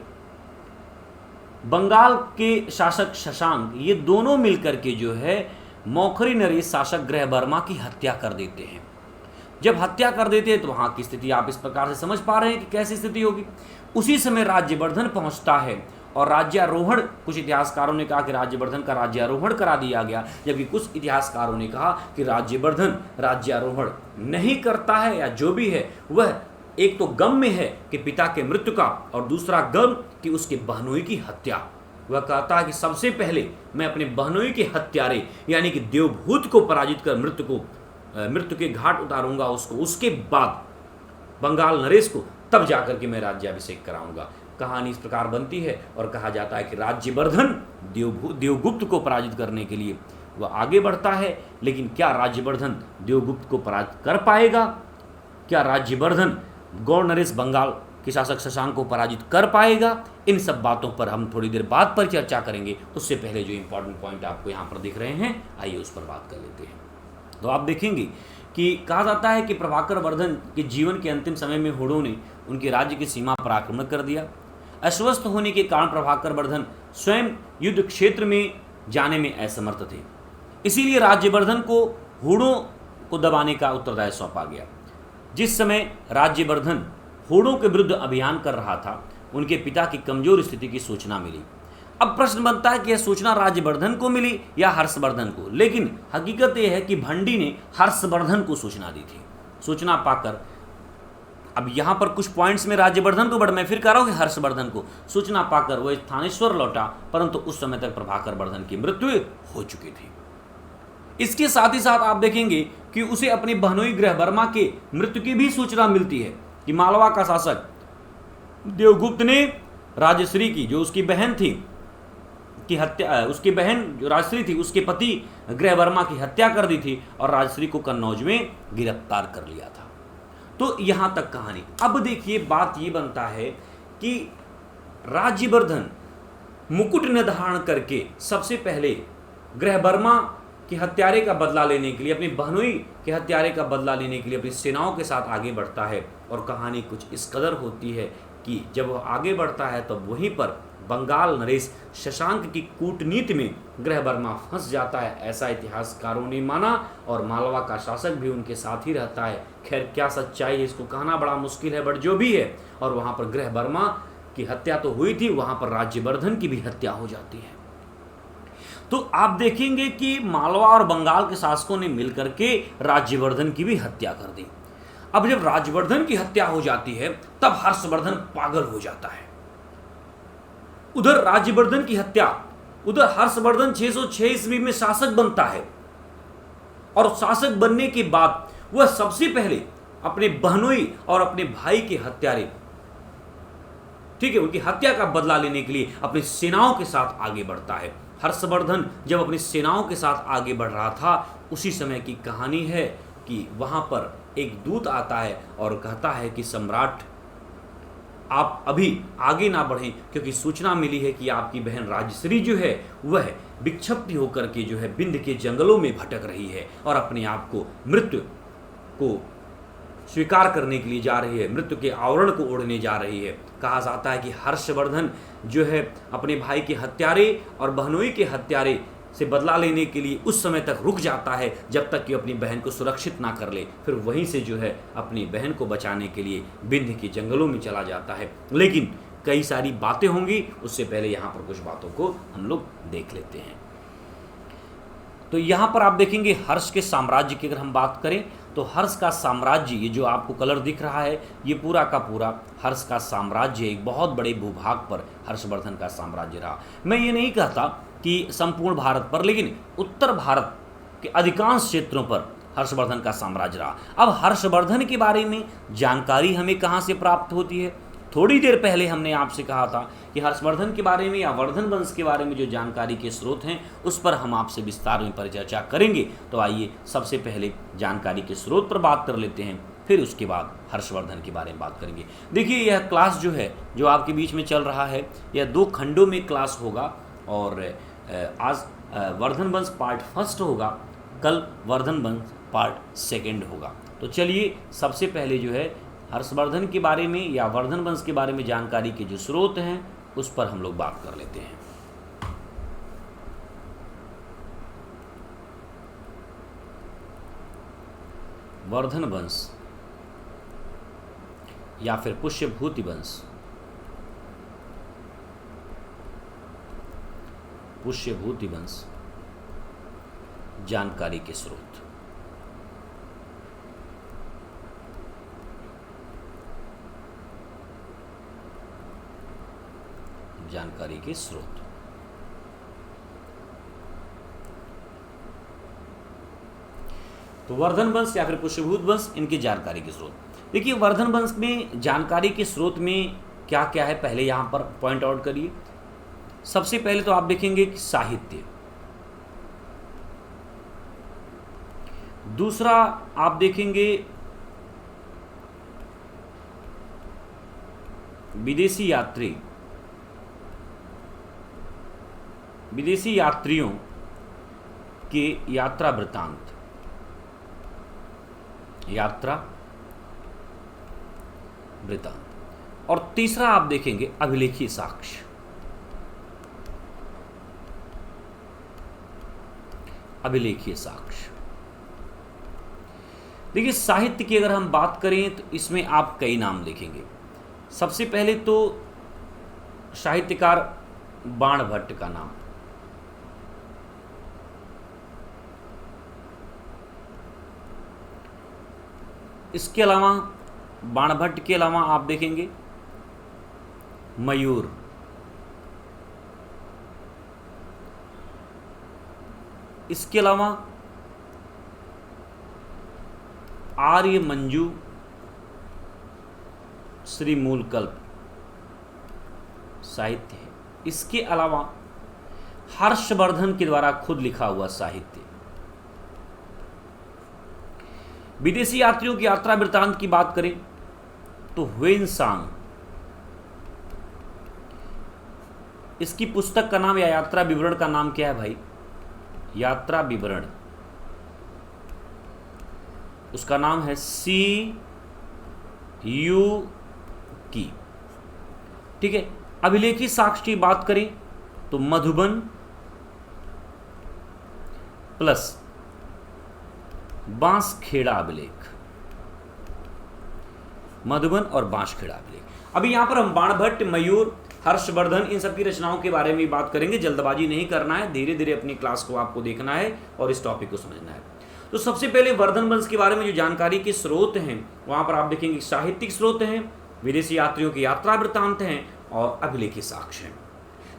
बंगाल के शासक शशांक, ये दोनों मिलकर के जो है मौखरी नरेश शासक ग्रह वर्मा की हत्या कर देते हैं। जब हत्या कर देते हैं तो वहाँ की स्थिति आप इस प्रकार से समझ पा रहे हैं कि कैसी स्थिति होगी। उसी समय राज्यवर्धन पहुँचता है और राज्यारोहण, कुछ इतिहासकारों ने कहा कि राज्यवर्धन का राज्यारोहण करा दिया गया, जबकि कुछ इतिहासकारों ने कहा कि राज्यवर्धन राज्यारोहण नहीं करता है, या जो भी है वह एक तो गम में है कि पिता के मृत्यु का, और दूसरा गम कि उसके बहनोई की हत्या। वह कहता है कि सबसे पहले मैं अपने बहनोई के हत्यारे यानी कि देवभूत को पराजित कर मृत्यु के घाट उतारूंगा उसको, उसके बाद बंगाल नरेश को, तब जाकर के मैं राज्याभिषेक कराऊंगा। कहानी इस प्रकार बनती है और कहा जाता है कि राज्यवर्धन देवगुप्त को पराजित करने के लिए वह आगे बढ़ता है। लेकिन क्या राज्यवर्धन देवगुप्त को पराजित कर पाएगा? क्या राज्यवर्धन गौड़ नरेश बंगाल के शासक शशांक को पराजित कर पाएगा? इन सब बातों पर हम थोड़ी देर बाद पर चर्चा करेंगे। उससे पहले जो इंपॉर्टेंट पॉइंट आपको यहाँ पर दिख रहे हैं, आइए उस पर बात कर लेते हैं। तो आप देखेंगे कि कहा जाता है कि प्रभाकर वर्धन के जीवन के अंतिम समय में हूणों ने उनके राज्य की सीमा पर आक्रमण कर दिया। अस्वस्थ होने के कारण प्रभाकर वर्धन स्वयं युद्ध क्षेत्र में जाने में असमर्थ थे। इसीलिए राज्यवर्धन को हूणों को दबाने का उत्तरदायित्व सौंपा गया। जिस समय राज्यवर्धन हूणों के विरुद्ध अभियान कर रहा था, उनके पिता की कमजोर स्थिति की सूचना मिली। अब प्रश्न बनता है कि यह सूचना राज्यवर्धन को मिली या हर्षवर्धन को, लेकिन हकीकत यह है कि भंडी ने हर्षवर्धन को सूचना दी थी। सूचना पाकर, अब यहाँ पर कुछ पॉइंट्स में राज्यवर्धन को, बट मैं फिर कह रहा हूँ कि हर्षवर्धन को सूचना पाकर वह स्थानेश्वर लौटा, परंतु उस समय तक प्रभाकर वर्धन की मृत्यु हो चुकी थी। इसके साथ ही साथ आप देखेंगे कि उसे अपनी बहनोई गृहवर्मा के मृत्यु की भी सूचना मिलती है कि मालवा का शासक देवगुप्त ने राजश्री की, जो उसकी बहन थी, की हत्या, उसकी बहन जो राजश्री थी उसके पति गृहवर्मा की हत्या कर दी थी और राजश्री को कन्नौज में गिरफ्तार कर लिया था। तो यहां तक कहानी। अब देखिए बात ये बनता है कि राज्यवर्धन मुकुट न धारण करके सबसे पहले गृहवर्मा के हत्यारे का बदला लेने के लिए, अपनी बहनोई के हत्यारे का बदला लेने के लिए अपनी सेनाओं के साथ आगे बढ़ता है। और कहानी कुछ इस कदर होती है कि जब वह आगे बढ़ता है तब वहीं पर बंगाल नरेश शशांक की कूटनीति में गृहवर्मा फंस जाता है, ऐसा इतिहासकारों ने माना और मालवा का शासक भी उनके साथ ही रहता है। खैर क्या सच्चाई है इसको कहना बड़ा मुश्किल है, बट जो भी है। और वहाँ पर गृहवर्मा की हत्या तो हुई थी, वहाँ पर राज्यवर्धन की भी हत्या हो जाती है। तो आप देखेंगे कि मालवा और बंगाल के शासकों ने मिलकर के राज्यवर्धन की भी हत्या कर दी। अब जब राज्यवर्धन की हत्या हो जाती है तब हर्षवर्धन पागल हो जाता है। उधर राज्यवर्धन की हत्या, उधर हर्षवर्धन 606 ईस्वी में शासक बनता है और शासक बनने के बाद वह सबसे पहले अपने बहनोई और अपने भाई के हत्यारे, ठीक है, उनकी हत्या का बदला लेने के लिए अपनी सेनाओं के साथ आगे बढ़ता है। हर्षवर्धन जब अपनी सेनाओं के साथ आगे बढ़ रहा था उसी समय की कहानी है कि वहां पर एक दूत आता है और कहता है कि सम्राट आप अभी आगे ना बढ़ें, क्योंकि सूचना मिली है कि आपकी बहन राजश्री जो है वह विक्षिप्त होकर के जो है विंध्य के जंगलों में भटक रही है और अपने आप को मृत्यु को स्वीकार करने के लिए जा रही है, मृत्यु के आवरण को ओढ़ने जा रही है। कहा जाता है कि हर्षवर्धन जो है अपने भाई के हत्यारे और बहनोई के हत्यारे से बदला लेने के लिए उस समय तक रुक जाता है जब तक कि अपनी बहन को सुरक्षित ना कर ले। फिर वहीं से जो है अपनी बहन को बचाने के लिए विंध्य के जंगलों में चला जाता है। लेकिन कई सारी बातें होंगी, उससे पहले यहाँ पर कुछ बातों को हम लोग देख लेते हैं। तो यहाँ पर आप देखेंगे हर्ष के साम्राज्य की अगर हम बात करें तो हर्ष का साम्राज्य, ये जो आपको कलर दिख रहा है ये पूरा का पूरा हर्ष का साम्राज्य, एक बहुत बड़े भूभाग पर हर्षवर्धन का साम्राज्य रहा। मैं ये नहीं कहता कि संपूर्ण भारत पर, लेकिन उत्तर भारत के अधिकांश क्षेत्रों पर हर्षवर्धन का साम्राज्य रहा। अब हर्षवर्धन के बारे में जानकारी हमें कहाँ से प्राप्त होती है? थोड़ी देर पहले हमने आपसे कहा था कि हर्षवर्धन के बारे में या वर्धन वंश के बारे में जो जानकारी के स्रोत हैं उस पर हम आपसे विस्तार में परिचर्चा करेंगे। तो आइए सबसे पहले जानकारी के स्रोत पर बात कर लेते हैं, फिर उसके बाद हर्षवर्धन के बारे में बात करेंगे। देखिए यह क्लास जो है जो आपके बीच में चल रहा है यह 2 खंडों में क्लास होगा और आज वर्धन वंश पार्ट 1 होगा, कल वर्धन वंश पार्ट 2 होगा। तो चलिए सबसे पहले जो है हर्षवर्धन के बारे में या वर्धन वंश के बारे में जानकारी के जो स्रोत हैं उस पर हम लोग बात कर लेते हैं। वर्धन वंश या फिर पुष्यभूति वंश, पुष्यभूति वंश जानकारी के स्रोत। जानकारी के स्रोत तो वर्धन वंश या फिर पुष्यभूत वंश, इनकी जानकारी के स्रोत। देखिए वर्धन वंश में जानकारी के स्रोत में क्या क्या है पहले यहां पर पॉइंट आउट करिए। सबसे पहले तो आप देखेंगे कि साहित्य, दूसरा आप देखेंगे विदेशी यात्रियों के यात्रा वृत्तांत, और तीसरा आप देखेंगे अभिलेखीय साक्ष्य। देखिए साहित्य की अगर हम बात करें तो इसमें आप कई नाम देखेंगे। सबसे पहले तो साहित्यकार बाणभट्ट का नाम, इसके अलावा बाणभट्ट के अलावा आप देखेंगे मयूर, इसके अलावा आर्य मंजू श्री मूलकल्प साहित्य है। इसके अलावा हर्षवर्धन के द्वारा खुद लिखा हुआ साहित्य। विदेशी यात्रियों की यात्रा वृत्तांत की बात करें तो ह्वेनसांग, इसकी पुस्तक का नाम या यात्रा विवरण का नाम क्या है भाई? यात्रा विवरण। उसका नाम है CU की। ठीक है। अभिलेखी साक्ष्य की बात करें तो मधुबन प्लस बांसखेड़ा अभिलेख, मधुबन और बांसखेड़ा अभिलेख। अभी यहां पर हम बाणभट्ट, मयूर, हर्षवर्धन इन सब की रचनाओं के बारे में बात करेंगे। जल्दबाजी नहीं करना है, धीरे धीरे अपनी क्लास को आपको देखना है और इस टॉपिक को समझना है। तो सबसे पहले वर्धन वंश के बारे में जो जानकारी के स्रोत हैं वहां पर आप देखेंगे साहित्यिक स्रोत हैं, विदेशी यात्रियों की यात्रा वृत्तांत हैं और अभिलेखी साक्ष्य हैं।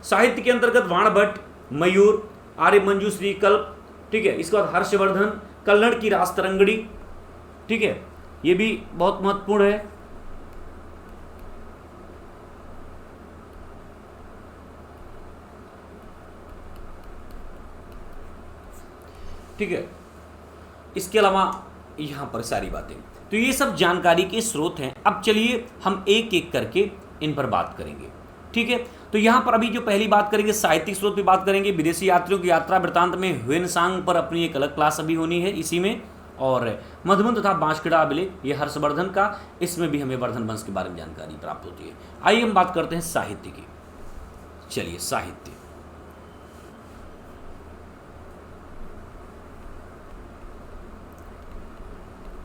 साहित्य के अंतर्गत बाणभट्ट, मयूर, आर्य मंजू श्री कल्प, ठीक है। इसके बाद हर्षवर्धन, कल्हड़ की रास्तरंगड़ी, ठीक है, ये भी बहुत महत्वपूर्ण है। ठीक है। इसके अलावा यहां पर सारी बातें, तो ये सब जानकारी के स्रोत हैं। अब चलिए हम एक एक करके इन पर बात करेंगे। ठीक है। तो यहां पर अभी जो पहली बात करेंगे साहित्यिक स्रोत पे बात करेंगे। विदेशी यात्रियों की यात्रा वृत्तांत में ह्वेनसांग पर अपनी एक अलग क्लास अभी होनी है इसी में, और मधुबन तथा बांसखेड़ा अभिलेख ये हर्षवर्धन का, इसमें भी हमें वर्धन वंश के बारे में जानकारी प्राप्त होती है। आइए हम बात करते हैं साहित्य की। चलिए साहित्य,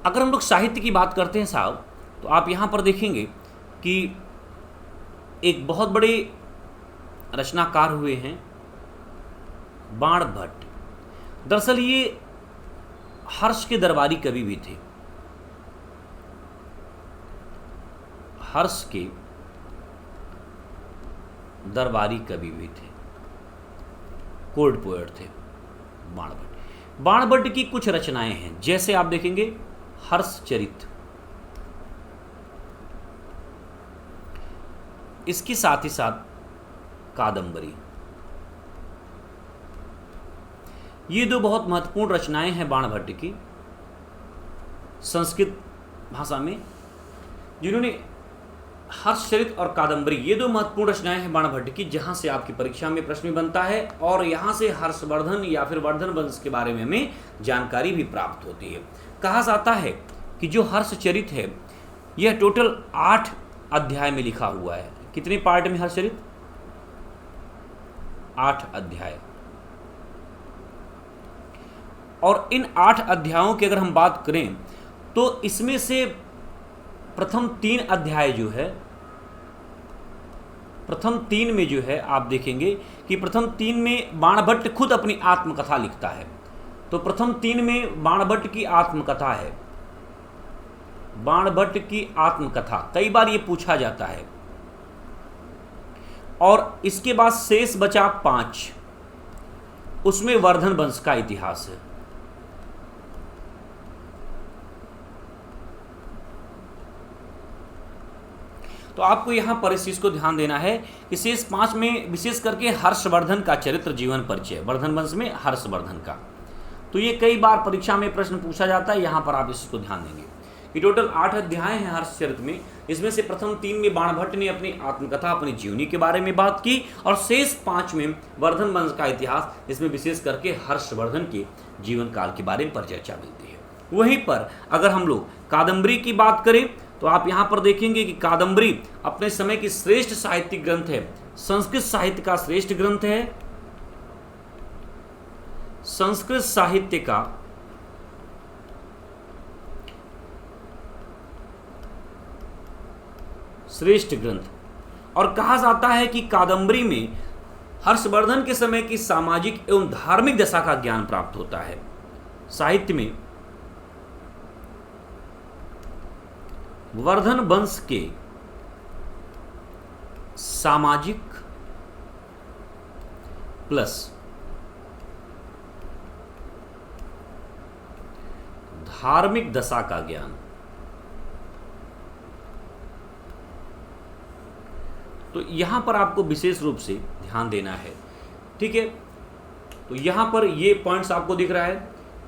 अगर हम लोग साहित्य की बात करते हैं साहब, तो आप यहां पर देखेंगे कि एक बहुत बड़े रचनाकार हुए हैं बाणभट्ट। दरअसल ये हर्ष के दरबारी कवि भी थे। हर्ष के दरबारी कवि भी थे, कोर्ट पोएट थे बाणभट्ट। बाणभट्ट की कुछ रचनाएं हैं, जैसे आप देखेंगे हर्षचरित, इसके साथ ही साथ कादंबरी। ये दो बहुत महत्वपूर्ण रचनाएं हैं बाणभट्ट की संस्कृत भाषा में, जिन्होंने हर्षचरित और कादंबरी, ये दो महत्वपूर्ण रचनाएं हैं बाणभट्ट की, जहां से आपकी परीक्षा में प्रश्न भी बनता है और यहां से हर्षवर्धन या फिर वर्धन वंश के बारे में हमें जानकारी भी प्राप्त होती है। कहा जाता है कि जो हर्षचरित है यह टोटल 8 अध्याय में लिखा हुआ है। कितने पार्ट में हर्षचरित? 8 अध्याय। और इन 8 अध्यायों की अगर हम बात करें तो इसमें से प्रथम 3 अध्याय जो है, प्रथम 3 में जो है आप देखेंगे कि प्रथम 3 में बाणभट्ट खुद अपनी आत्मकथा लिखता है। तो प्रथम 3 में बाणभट्ट की आत्मकथा है, बाणभट्ट की आत्मकथा, कई बार ये पूछा जाता है। और इसके बाद शेष बचा 5, उसमें वर्धन वंश का इतिहास है। तो आपको यहां पर इस चीज को ध्यान देना है कि शेष 5 में विशेष करके हर्षवर्धन का चरित्र जीवन परिचय, वर्धन वंश में हर्षवर्धन का, तो ये कई बार परीक्षा में प्रश्न पूछा जाता है। यहां पर आप इसको ध्यान देंगे कि टोटल 8 अध्याय हैं हर्षचरित में। इसमें से प्रथम 3 में बाणभट्ट ने अपनी आत्मकथा, अपनी जीवनी के बारे में बात की, और शेष 5 में वर्धन वंश का इतिहास, इसमें विशेष करके हर्षवर्धन के जीवन काल के बारे में परिचर्चा मिलती है। वहीं पर अगर हम लोग कादंबरी की बात करें तो आप यहां पर देखेंगे कि कादंबरी अपने समय की श्रेष्ठ साहित्यिक ग्रंथ है, संस्कृत साहित्य का श्रेष्ठ ग्रंथ है, संस्कृत साहित्य का श्रेष्ठ ग्रंथ। और कहा जाता है कि कादंबरी में हर्षवर्धन के समय की सामाजिक एवं धार्मिक दशा का ज्ञान प्राप्त होता है। साहित्य में वर्धन वंश के सामाजिक प्लस धार्मिक दशा का ज्ञान। तो यहां पर आपको विशेष रूप से ध्यान देना है, ठीक है। तो यहां पर ये पॉइंट्स आपको दिख रहा है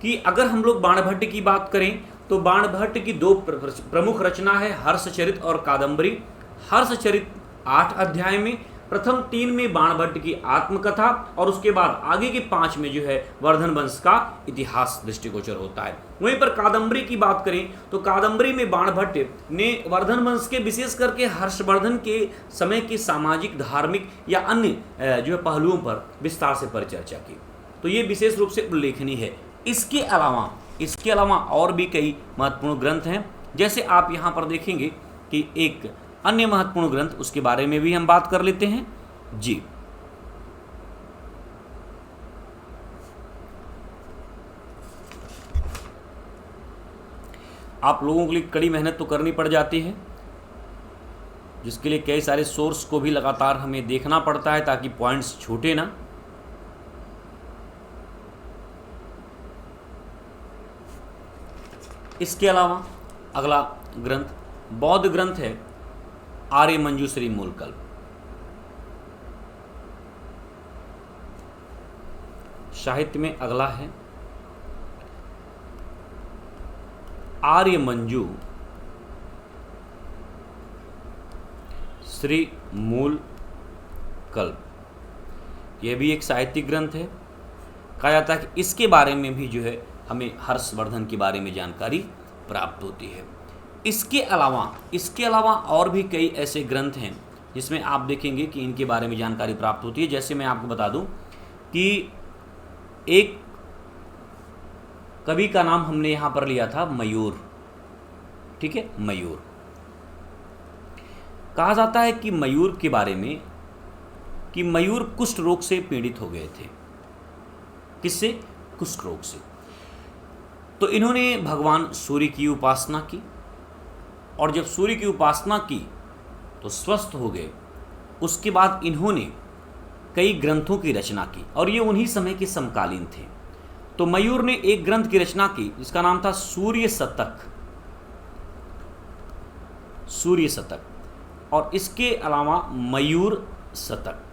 कि अगर हम लोग बाणभट्ट की बात करें तो बाणभट्ट की दो प्रमुख रचना है, हर्षचरित और कादंबरी। हर्षचरित 8 अध्याय में, प्रथम 3 में बाणभट्ट की आत्मकथा और उसके बाद आगे के 5 में जो है वर्धन वंश का इतिहास दृष्टिगोचर होता है। वहीं पर कादंबरी की बात करें तो कादंबरी में बाणभट्ट ने वर्धन वंश के विशेष करके हर्षवर्धन के समय के सामाजिक, धार्मिक या अन्य जो है पहलुओं पर विस्तार से परिचर्चा की। तो ये विशेष रूप से उल्लेखनीय है। इसके अलावा और भी कई महत्वपूर्ण ग्रंथ हैं, जैसे आप यहाँ पर देखेंगे कि एक अन्य महत्वपूर्ण ग्रंथ, उसके बारे में भी हम बात कर लेते हैं जी। आप लोगों के लिए कड़ी मेहनत तो करनी पड़ जाती है, जिसके लिए कई सारे सोर्स को भी लगातार हमें देखना पड़ता है ताकि पॉइंट्स छूटे ना। इसके अलावा अगला ग्रंथ बौद्ध ग्रंथ है आर्य मंजूश्री मूलकल्प। साहित्य में अगला है आर्य मंजू श्री मूल कल्प। यह भी एक साहित्यिक ग्रंथ है। कहा जाता है कि इसके बारे में भी जो है हमें हर्षवर्धन के बारे में जानकारी प्राप्त होती है। इसके अलावा और भी कई ऐसे ग्रंथ हैं जिसमें आप देखेंगे कि इनके बारे में जानकारी प्राप्त होती है। जैसे मैं आपको बता दूं कि एक कवि का नाम हमने यहाँ पर लिया था मयूर, ठीक है। मयूर कहा जाता है कि मयूर के बारे में कि मयूर कुष्ठ रोग से पीड़ित हो गए थे। किससे? कुष्ठ रोग से। तो इन्होंने भगवान सूर्य की उपासना की और जब सूर्य की उपासना की तो स्वस्थ हो गए। उसके बाद इन्होंने कई ग्रंथों की रचना की और ये उन्हीं समय के समकालीन थे। तो मयूर ने एक ग्रंथ की रचना की जिसका नाम था सूर्य शतक। सूर्य शतक और इसके अलावा मयूर शतक।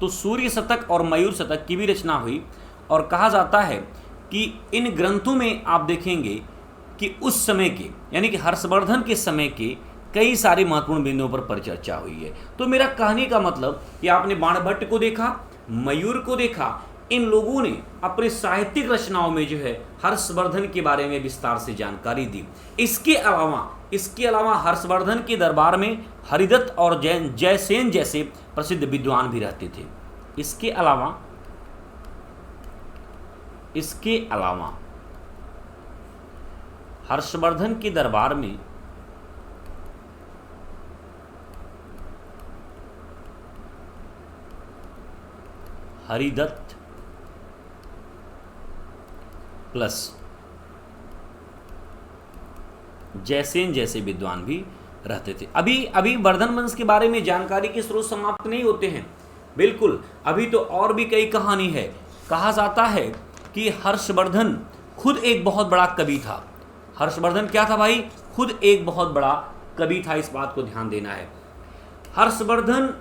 तो सूर्य शतक और मयूर शतक की भी रचना हुई और कहा जाता है कि इन ग्रंथों में आप देखेंगे कि उस समय के यानी कि हर्षवर्धन के समय के कई सारे महत्वपूर्ण बिंदुओं पर परिचर्चा हुई है। तो मेरा कहने का मतलब कि आपने बाणभट्ट को देखा, मयूर को देखा, इन लोगों ने अपने साहित्यिक रचनाओं में जो है हर्षवर्धन के बारे में विस्तार से जानकारी दी। इसके अलावा हर्षवर्धन के दरबार में हरिदत्त और जयसेन जैसे प्रसिद्ध विद्वान भी रहते थे। इसके अलावा हर्षवर्धन के दरबार में हरिदत्त प्लस जयसेन जैसे विद्वान भी रहते थे। अभी वर्धन वंश के बारे में जानकारी के स्रोत समाप्त नहीं होते हैं, बिल्कुल अभी तो और भी कई कहानी है। कहा जाता है कि हर्षवर्धन खुद एक बहुत बड़ा कवि था। हर्षवर्धन क्या था भाई? खुद एक बहुत बड़ा कवि था। इस बात को ध्यान देना है। हर्षवर्धन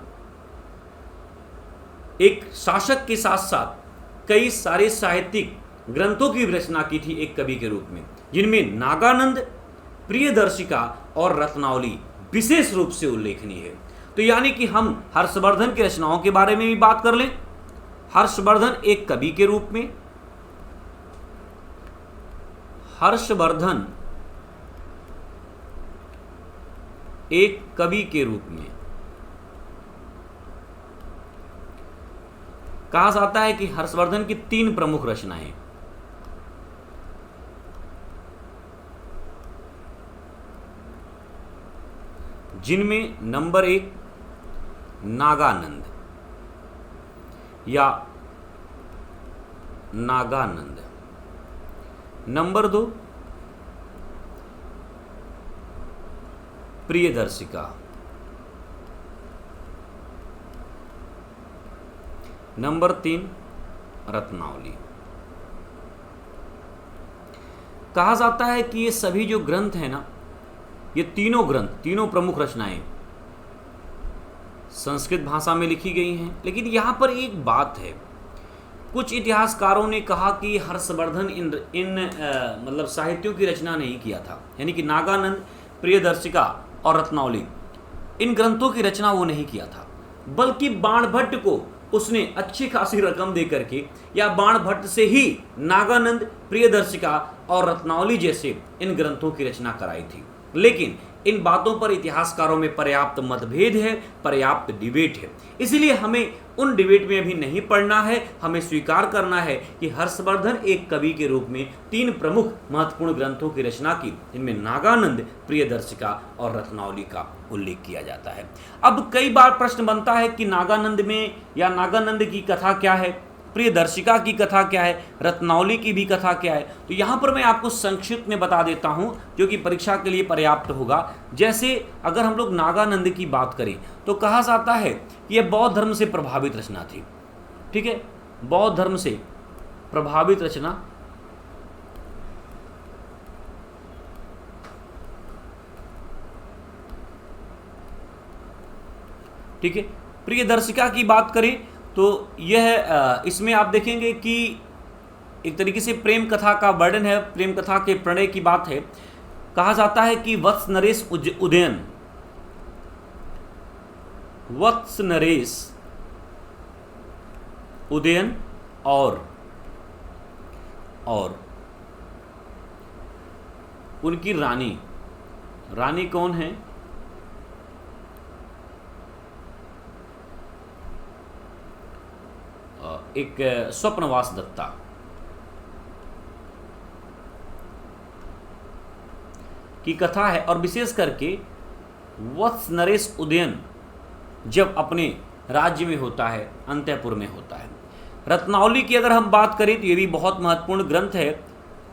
एक शासक के साथ साथ कई सारे साहित्यिक ग्रंथों की रचना की थी एक कवि के रूप में, जिनमें नागानंद, प्रियदर्शिका और रत्नावली विशेष रूप से उल्लेखनीय है। तो यानी कि हम हर्षवर्धन की रचनाओं के बारे में भी बात कर लें। हर्षवर्धन एक कवि के रूप में, हर्षवर्धन एक कवि के रूप में कहा जाता है कि हर्षवर्धन की 3 प्रमुख रचनाएं, जिनमें नंबर 1 नागानंद या नागानंद, नंबर 2 प्रियदर्शिका, नंबर 3 रत्नावली। कहा जाता है कि ये सभी जो ग्रंथ हैं ना, ये तीनों ग्रंथ, तीनों प्रमुख रचनाएं संस्कृत भाषा में लिखी गई हैं। लेकिन यहाँ पर एक बात है, कुछ इतिहासकारों ने कहा कि हर्षवर्धन इन मतलब साहित्यों की रचना नहीं किया था, यानी कि नागानंद, प्रियदर्शिका और रत्नावली, इन ग्रंथों की रचना वो नहीं किया था, बल्कि बाणभट्ट को उसने अच्छी खासी रकम दे करके या बाणभट्ट से ही नागानंद, प्रियदर्शिका और रत्नावली जैसे इन ग्रंथों की रचना कराई थी। लेकिन इन बातों पर इतिहासकारों में पर्याप्त मतभेद है, पर्याप्त डिबेट है। इसलिए हमें उन डिबेट में अभी नहीं पढ़ना है, हमें स्वीकार करना है कि हर्षवर्धन एक कवि के रूप में 3 प्रमुख महत्वपूर्ण ग्रंथों की रचना की, इनमें नागानंद, प्रियदर्शिका और रत्नावली का उल्लेख किया जाता है। अब कई बार प्रश्न बनता है कि नागानंद में या नागानंद की कथा क्या है, प्रियदर्शिका की कथा क्या है, रत्नावली की भी कथा क्या है। तो यहाँ पर मैं आपको संक्षिप्त में बता देता हूँ, जो कि परीक्षा के लिए पर्याप्त होगा। जैसे अगर हम लोग नागानंद की बात करें तो कहा जाता है कि यह बौद्ध धर्म से प्रभावित रचना थी। ठीक है, बौद्ध धर्म से प्रभावित रचना। ठीक है, प्रियदर्शिका की बात करें तो यह इसमें आप देखेंगे कि एक तरीके से प्रेम कथा का वर्णन है, प्रेम कथा के प्रणय की बात है। कहा जाता है कि वत्स नरेश उदयन, वत्स नरेश उदयन और उनकी रानी, रानी कौन है? एक स्वप्नवास दत्ता की कथा है। और विशेष करके वत्स नरेश उदयन जब अपने राज्य में होता है, अंतःपुर में होता है। रत्नावली की अगर हम बात करें तो ये भी बहुत महत्वपूर्ण ग्रंथ है,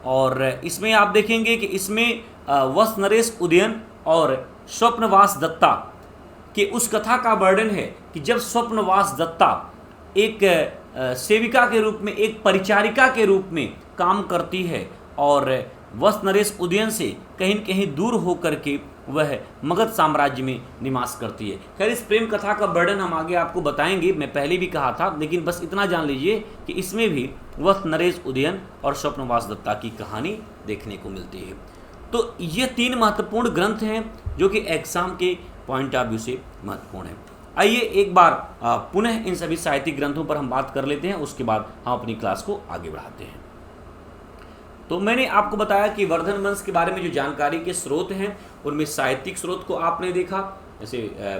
और इसमें आप देखेंगे कि इसमें वत्स नरेश उदयन और स्वप्नवास दत्ता के उस कथा का वर्णन है कि जब स्वप्नवास दत्ता एक सेविका के रूप में, एक परिचारिका के रूप में काम करती है और वत्स नरेश उदयन से कहीं न कहीं दूर होकर के वह मगध साम्राज्य में निवास करती है। खैर, इस प्रेम कथा का वर्णन हम आगे आपको बताएंगे, मैं पहले भी कहा था, लेकिन बस इतना जान लीजिए कि इसमें भी वत्स नरेश उदयन और स्वप्नवास दत्ता की कहानी देखने को मिलती है। तो ये 3 महत्वपूर्ण ग्रंथ हैं जो कि एग्जाम के पॉइंट ऑफ व्यू से महत्वपूर्ण है। आइए एक बार पुनः इन सभी साहित्यिक ग्रंथों पर हम बात कर लेते हैं, उसके बाद हम अपनी क्लास को आगे बढ़ाते हैं। तो मैंने आपको बताया कि वर्धन वंश के बारे में जो जानकारी के स्रोत हैं, उनमें साहित्यिक स्रोत को आपने देखा, जैसे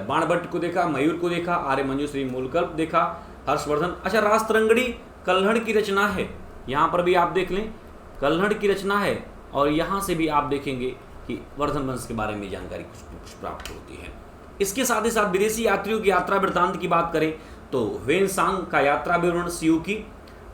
बाणभट्ट को देखा, मयूर को देखा, आर्य मंजूश्री मूलकल्प देखा, हर्षवर्धन। अच्छा, राजतरंगिणी कल्हड़ की रचना है, यहाँ पर भी आप देख लें, कल्हड़ की रचना है, और यहाँ से भी आप देखेंगे कि वर्धन वंश के बारे में जानकारी कुछ प्राप्त होती है। इसके साथ ही साथ विदेशी यात्रियों की यात्रा वृत्तांत की बात करें तो ह्वेनसांग का यात्रा विवरण सीयू की,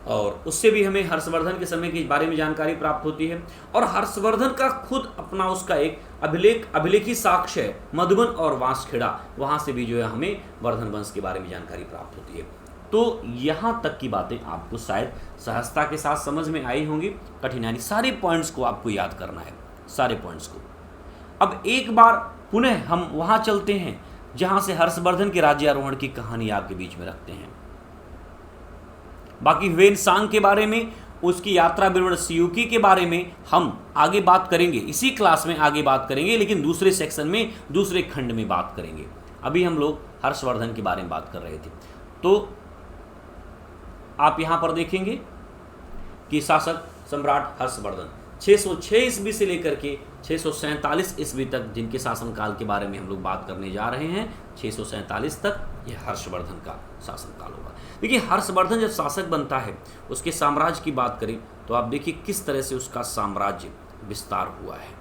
और उससे भी हमें हर्षवर्धन के समय के बारे में जानकारी प्राप्त होती है। और हर्षवर्धन का खुद अपना उसका एक अभिलेखी साक्ष्य है, मधुबन और वांसखेड़ा, वहाँ से भी जो है हमें वर्धन वंश के बारे में जानकारी प्राप्त होती है। तो यहाँ तक की बातें आपको शायद सहजता के साथ समझ में आई होंगी, कठिनाई, सारे पॉइंट्स को आपको याद करना है, सारे पॉइंट्स को। अब एक बार पुनः हम वहाँ चलते हैं जहाँ से हर्षवर्धन के राज्यारोहण की कहानी आपके बीच में रखते हैं। बाकी ह्वेनसांग के बारे में, उसकी यात्रा विवरण सियूकी के बारे में हम आगे बात करेंगे, इसी क्लास में आगे बात करेंगे, लेकिन दूसरे सेक्शन में, दूसरे खंड में बात करेंगे। अभी हम लोग हर्षवर्धन के बारे में बात कर रहे थे। तो आप यहाँ पर देखेंगे कि शासक सम्राट हर्षवर्धन 606 ईस्वी से लेकर के 647 ईस्वी तक, जिनके शासनकाल के बारे में हम लोग बात करने जा रहे हैं, 647 तक यह हर्षवर्धन का शासनकाल होगा। देखिए, हर्षवर्धन जब शासक बनता है, उसके साम्राज्य की बात करें तो आप देखिए किस तरह से उसका साम्राज्य विस्तार हुआ है।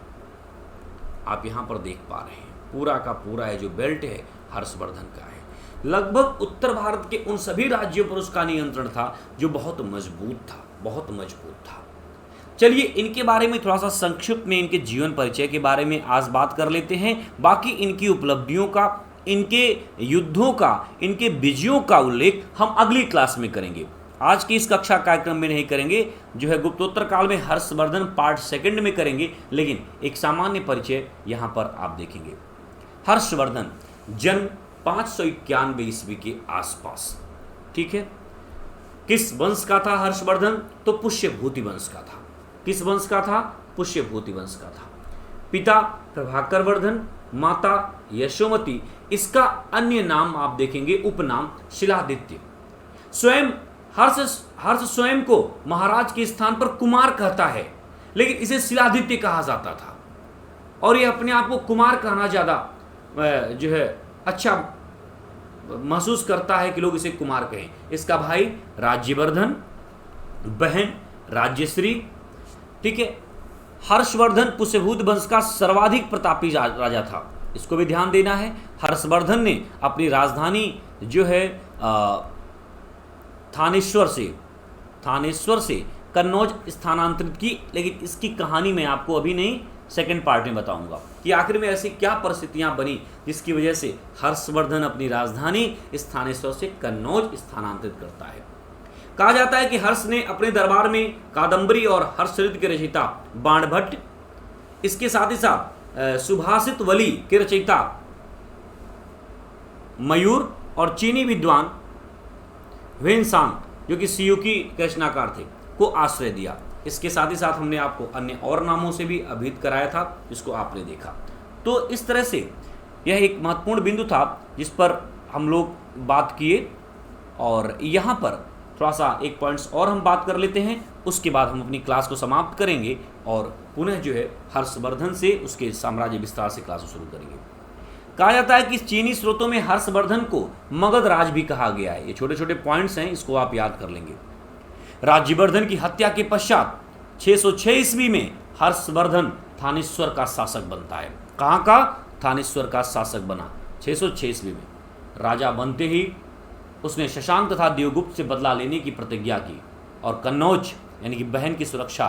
आप यहाँ पर देख पा रहे हैं पूरा का पूरा है जो बेल्ट है हर्षवर्धन का है। लगभग उत्तर भारत के उन सभी राज्यों पर उसका नियंत्रण था जो बहुत मजबूत था, बहुत मजबूत था। चलिए इनके बारे में थोड़ा सा संक्षिप्त में, इनके जीवन परिचय के बारे में आज बात कर लेते हैं। बाकी इनकी उपलब्धियों का, इनके युद्धों का, इनके विजयों का उल्लेख हम अगली क्लास में करेंगे। आज की इस कक्षा कार्यक्रम में नहीं करेंगे, जो है गुप्तोत्तर काल में हर्षवर्धन पार्ट सेकंड में करेंगे, लेकिन एक सामान्य परिचय यहाँ पर आप देखेंगे। हर्षवर्धन जन्म 591 ईस्वी के आसपास, ठीक है। किस वंश का था हर्षवर्धन? तो पुष्यभूति वंश का था। किस वंश का था? पुष्यभूति वंश का था। पिता प्रभाकर वर्धन, माता यशोमती। इसका अन्य नाम आप देखेंगे, उपनाम शिलादित्य। स्वयं हर्ष स्वयं को महाराज के स्थान पर कुमार कहता है, लेकिन इसे शिलादित्य कहा जाता था, और यह अपने आप को कुमार कहना ज़्यादा जो है अच्छा महसूस करता है कि लोग इसे कुमार कहें। इसका भाई राज्यवर्धन, बहन राज्यश्री, ठीक है। हर्षवर्धन पुष्यभूत वंश का सर्वाधिक प्रतापी राजा था, इसको भी ध्यान देना है। हर्षवर्धन ने अपनी राजधानी जो है थानेश्वर से कन्नौज स्थानांतरित की, लेकिन इसकी कहानी मैं आपको अभी नहीं सेकंड पार्ट में बताऊंगा कि आखिर में ऐसी क्या परिस्थितियां बनी जिसकी वजह से हर्षवर्धन अपनी राजधानी स्थानेश्वर से कन्नौज स्थानांतरित करता है। कहा जाता है कि हर्ष ने अपने दरबार में कादंबरी और हर्षचरित के रचयिता बाणभट्ट, इसके साथ ही साथ सुभाषित वली के रचयिता मयूर और चीनी विद्वान ह्वेनसांग, जो कि सियुकी के रचनाकार थे, को आश्रय दिया। इसके साथ ही साथ हमने आपको अन्य और नामों से भी अभिहित कराया था, जिसको आपने देखा। तो इस तरह से यह एक महत्वपूर्ण बिंदु था जिस पर हम लोग बात किए, और यहाँ पर थोड़ा सा एक पॉइंट्स और हम बात कर लेते हैं, उसके बाद हम अपनी क्लास को समाप्त करेंगे और पुनः जो है हर्षवर्धन से उसके साम्राज्य विस्तार से क्लास शुरू करेंगे। कहा जाता है कि चीनी स्रोतों में हर्षवर्धन को मगध राज भी कहा गया है। ये छोटे छोटे पॉइंट्स हैं, इसको आप याद कर लेंगे। राज्यवर्धन की हत्या के पश्चात 606 ईस्वी में हर्षवर्धन थानेश्वर का शासक बनता है। कहाँ का? थानेश्वर का शासक बना 606 ईस्वी में। राजा बनते ही उसने शशांक तथा देवगुप्त से बदला लेने की प्रतिज्ञा की और कन्नौज यानी कि बहन की सुरक्षा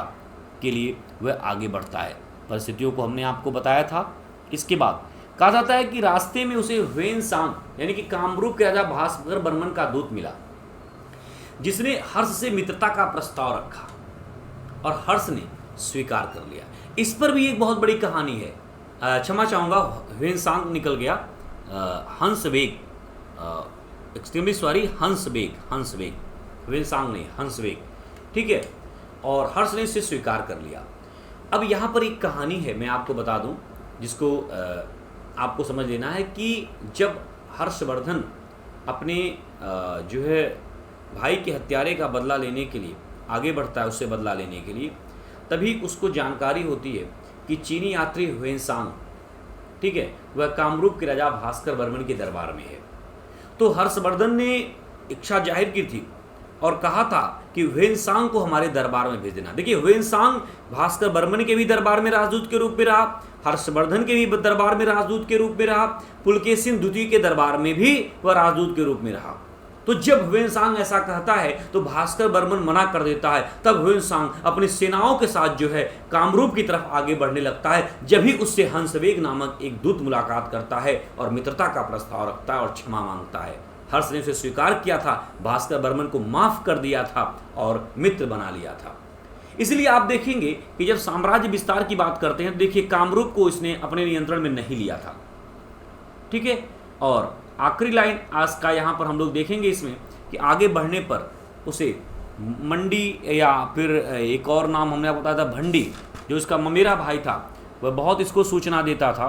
के लिए वह आगे बढ़ता है। परिस्थितियों को हमने आपको बताया था। इसके बाद कहा जाता है कि रास्ते में उसे ह्वेनसांग यानी कि कामरूप के राजा भास्कर बर्मन का दूत मिला, जिसने हर्ष से मित्रता का प्रस्ताव रखा और हर्ष ने स्वीकार कर लिया। इस पर भी एक बहुत बड़ी कहानी है, क्षमा चाहूँगा, ह्वेनसांग निकल गया, हंसवेग, एक्सट्रीमली सॉरी, हंसवेग, ह्वेनसांग नहीं, हंसवेग, ठीक है। और हर्ष ने इसे स्वीकार कर लिया। अब यहाँ पर एक कहानी है, मैं आपको बता दूँ, जिसको आपको समझ लेना है कि जब हर्षवर्धन अपने जो है भाई के हत्यारे का बदला लेने के लिए आगे बढ़ता है, उससे बदला लेने के लिए, तभी उसको जानकारी होती है कि चीनी यात्री ह्वेनसांग, ठीक है, वह कामरूप के राजा भास्कर बर्मन के दरबार में है। तो हर्षवर्धन ने इच्छा जाहिर की थी और कहा था कि ह्वेनसांग को हमारे दरबार में भेज देना। देखिए, ह्वेनसांग भास्कर बर्मन के भी दरबार में राजदूत के रूप में रहा, हर्षवर्धन के भी दरबार में राजदूत के रूप में रहा, पुलकेशिन द्वितीय के दरबार में भी वह राजदूत के रूप में रहा। तो जब ह्वेनसांग ऐसा कहता है तो भास्कर बर्मन मना कर देता है। तब ह्वेनसांग अपनी सेनाओं के साथ जो है कामरूप की तरफ आगे बढ़ने लगता है। जब ही उससे हंसवेग नामक एक दूत मुलाकात करता है और मित्रता का प्रस्ताव रखता है और क्षमा मांगता है। हर्ष ने उसे स्वीकार किया था, भास्कर बर्मन को माफ कर दिया था और मित्र बना लिया था। इसलिए आप देखेंगे कि जब साम्राज्य विस्तार की बात करते हैं, देखिए कामरूप को इसने अपने नियंत्रण में नहीं लिया था, ठीक है। और आखिरी लाइन आज का यहाँ पर हम लोग देखेंगे इसमें कि आगे बढ़ने पर उसे मंडी, या फिर एक और नाम हमने आपको बताया था भंडी, जो इसका ममेरा भाई था, वह बहुत इसको सूचना देता था।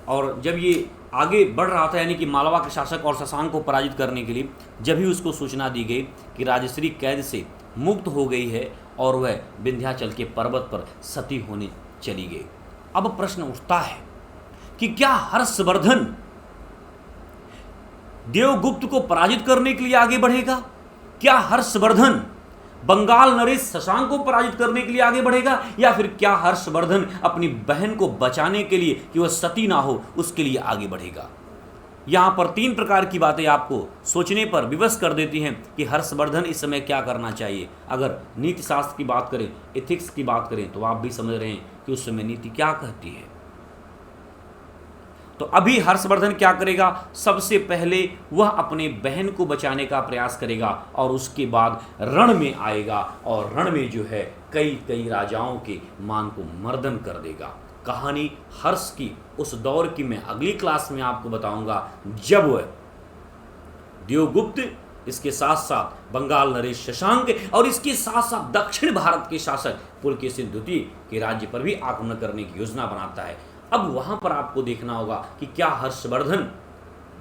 और जब ये आगे बढ़ रहा था, यानी कि मालवा के शासक और शशांक को पराजित करने के लिए, जब भी उसको सूचना दी गई कि राजश्री कैद से मुक्त हो गई है और वह विंध्याचल के पर्वत पर सती होने चली गई। अब प्रश्न उठता है कि क्या हर्षवर्धन देवगुप्त को पराजित करने के लिए आगे बढ़ेगा? क्या हर्षवर्धन बंगाल नरेश शशांक को पराजित करने के लिए आगे बढ़ेगा? या फिर क्या हर्षवर्धन अपनी बहन को बचाने के लिए कि वह सती ना हो उसके लिए आगे बढ़ेगा? यहां पर तीन प्रकार की बातें आपको सोचने पर विवश कर देती हैं कि हर्षवर्धन इस समय क्या करना चाहिए। अगर नीति शास्त्र की बात करें, एथिक्स की बात करें, तो आप भी समझ रहे हैं कि उस समय नीति क्या कहती है। तो अभी हर्षवर्धन क्या करेगा, सबसे पहले वह अपने बहन को बचाने का प्रयास करेगा और उसके बाद रण में आएगा और रण में जो है कई कई राजाओं के मान को मर्दन कर देगा। कहानी हर्ष की उस दौर की मैं अगली क्लास में आपको बताऊंगा, जब वह देवगुप्त, इसके साथ साथ बंगाल नरेश शशांक और इसके साथ साथ दक्षिण भारत के शासक पुलकेशिन द्वितीय के राज्य पर भी आक्रमण करने की योजना बनाता है। अब वहां पर आपको देखना होगा कि क्या हर्षवर्धन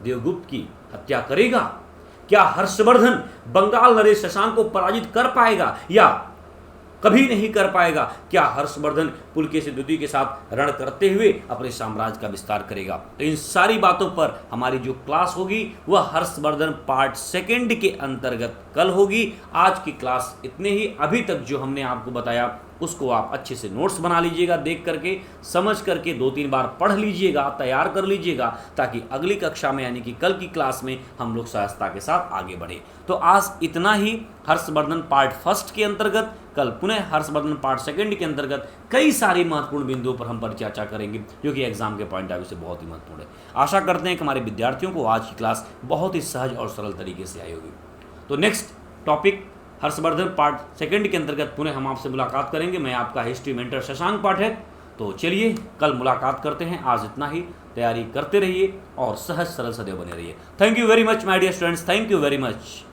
देवगुप्त की हत्या करेगा, क्या हर्षवर्धन बंगाल नरेश शशांक को पराजित कर पाएगा या कभी नहीं कर पाएगा, क्या हर्षवर्धन पुलकेशिन द्वितीय के साथ रण करते हुए अपने साम्राज्य का विस्तार करेगा। तो इन सारी बातों पर हमारी जो क्लास होगी वह हर्षवर्धन पार्ट 2 के अंतर्गत कल होगी। आज की क्लास इतने ही। अभी तक जो हमने आपको बताया उसको आप अच्छे से नोट्स बना लीजिएगा, देख करके समझ करके 2-3 बार पढ़ लीजिएगा, तैयार कर लीजिएगा, ताकि अगली कक्षा में यानी कि कल की क्लास में हम लोग सहजता के साथ आगे बढ़े। तो आज इतना ही हर्षवर्धन पार्ट 1 के अंतर्गत। कल पुनः हर्षवर्धन पार्ट 2 के अंतर्गत कई सारी महत्वपूर्ण बिंदुओं पर हम पर चर्चा करेंगे, जो कि एग्जाम के पॉइंट ऑफ व्यू से बहुत ही महत्वपूर्ण है। आशा करते हैं कि हमारे विद्यार्थियों को आज की क्लास बहुत ही सहज और सरल तरीके से आई होगी। तो नेक्स्ट टॉपिक हर्षवर्धन पार्ट 2 के अंतर्गत पुनः हम आपसे मुलाकात करेंगे। मैं आपका हिस्ट्री मेंटर शशांक पाठक। तो चलिए कल मुलाकात करते हैं। आज इतना ही। तैयारी करते रहिए और सहज सरल सदैव बने रहिए। Thank you very much my dear students, thank you very much.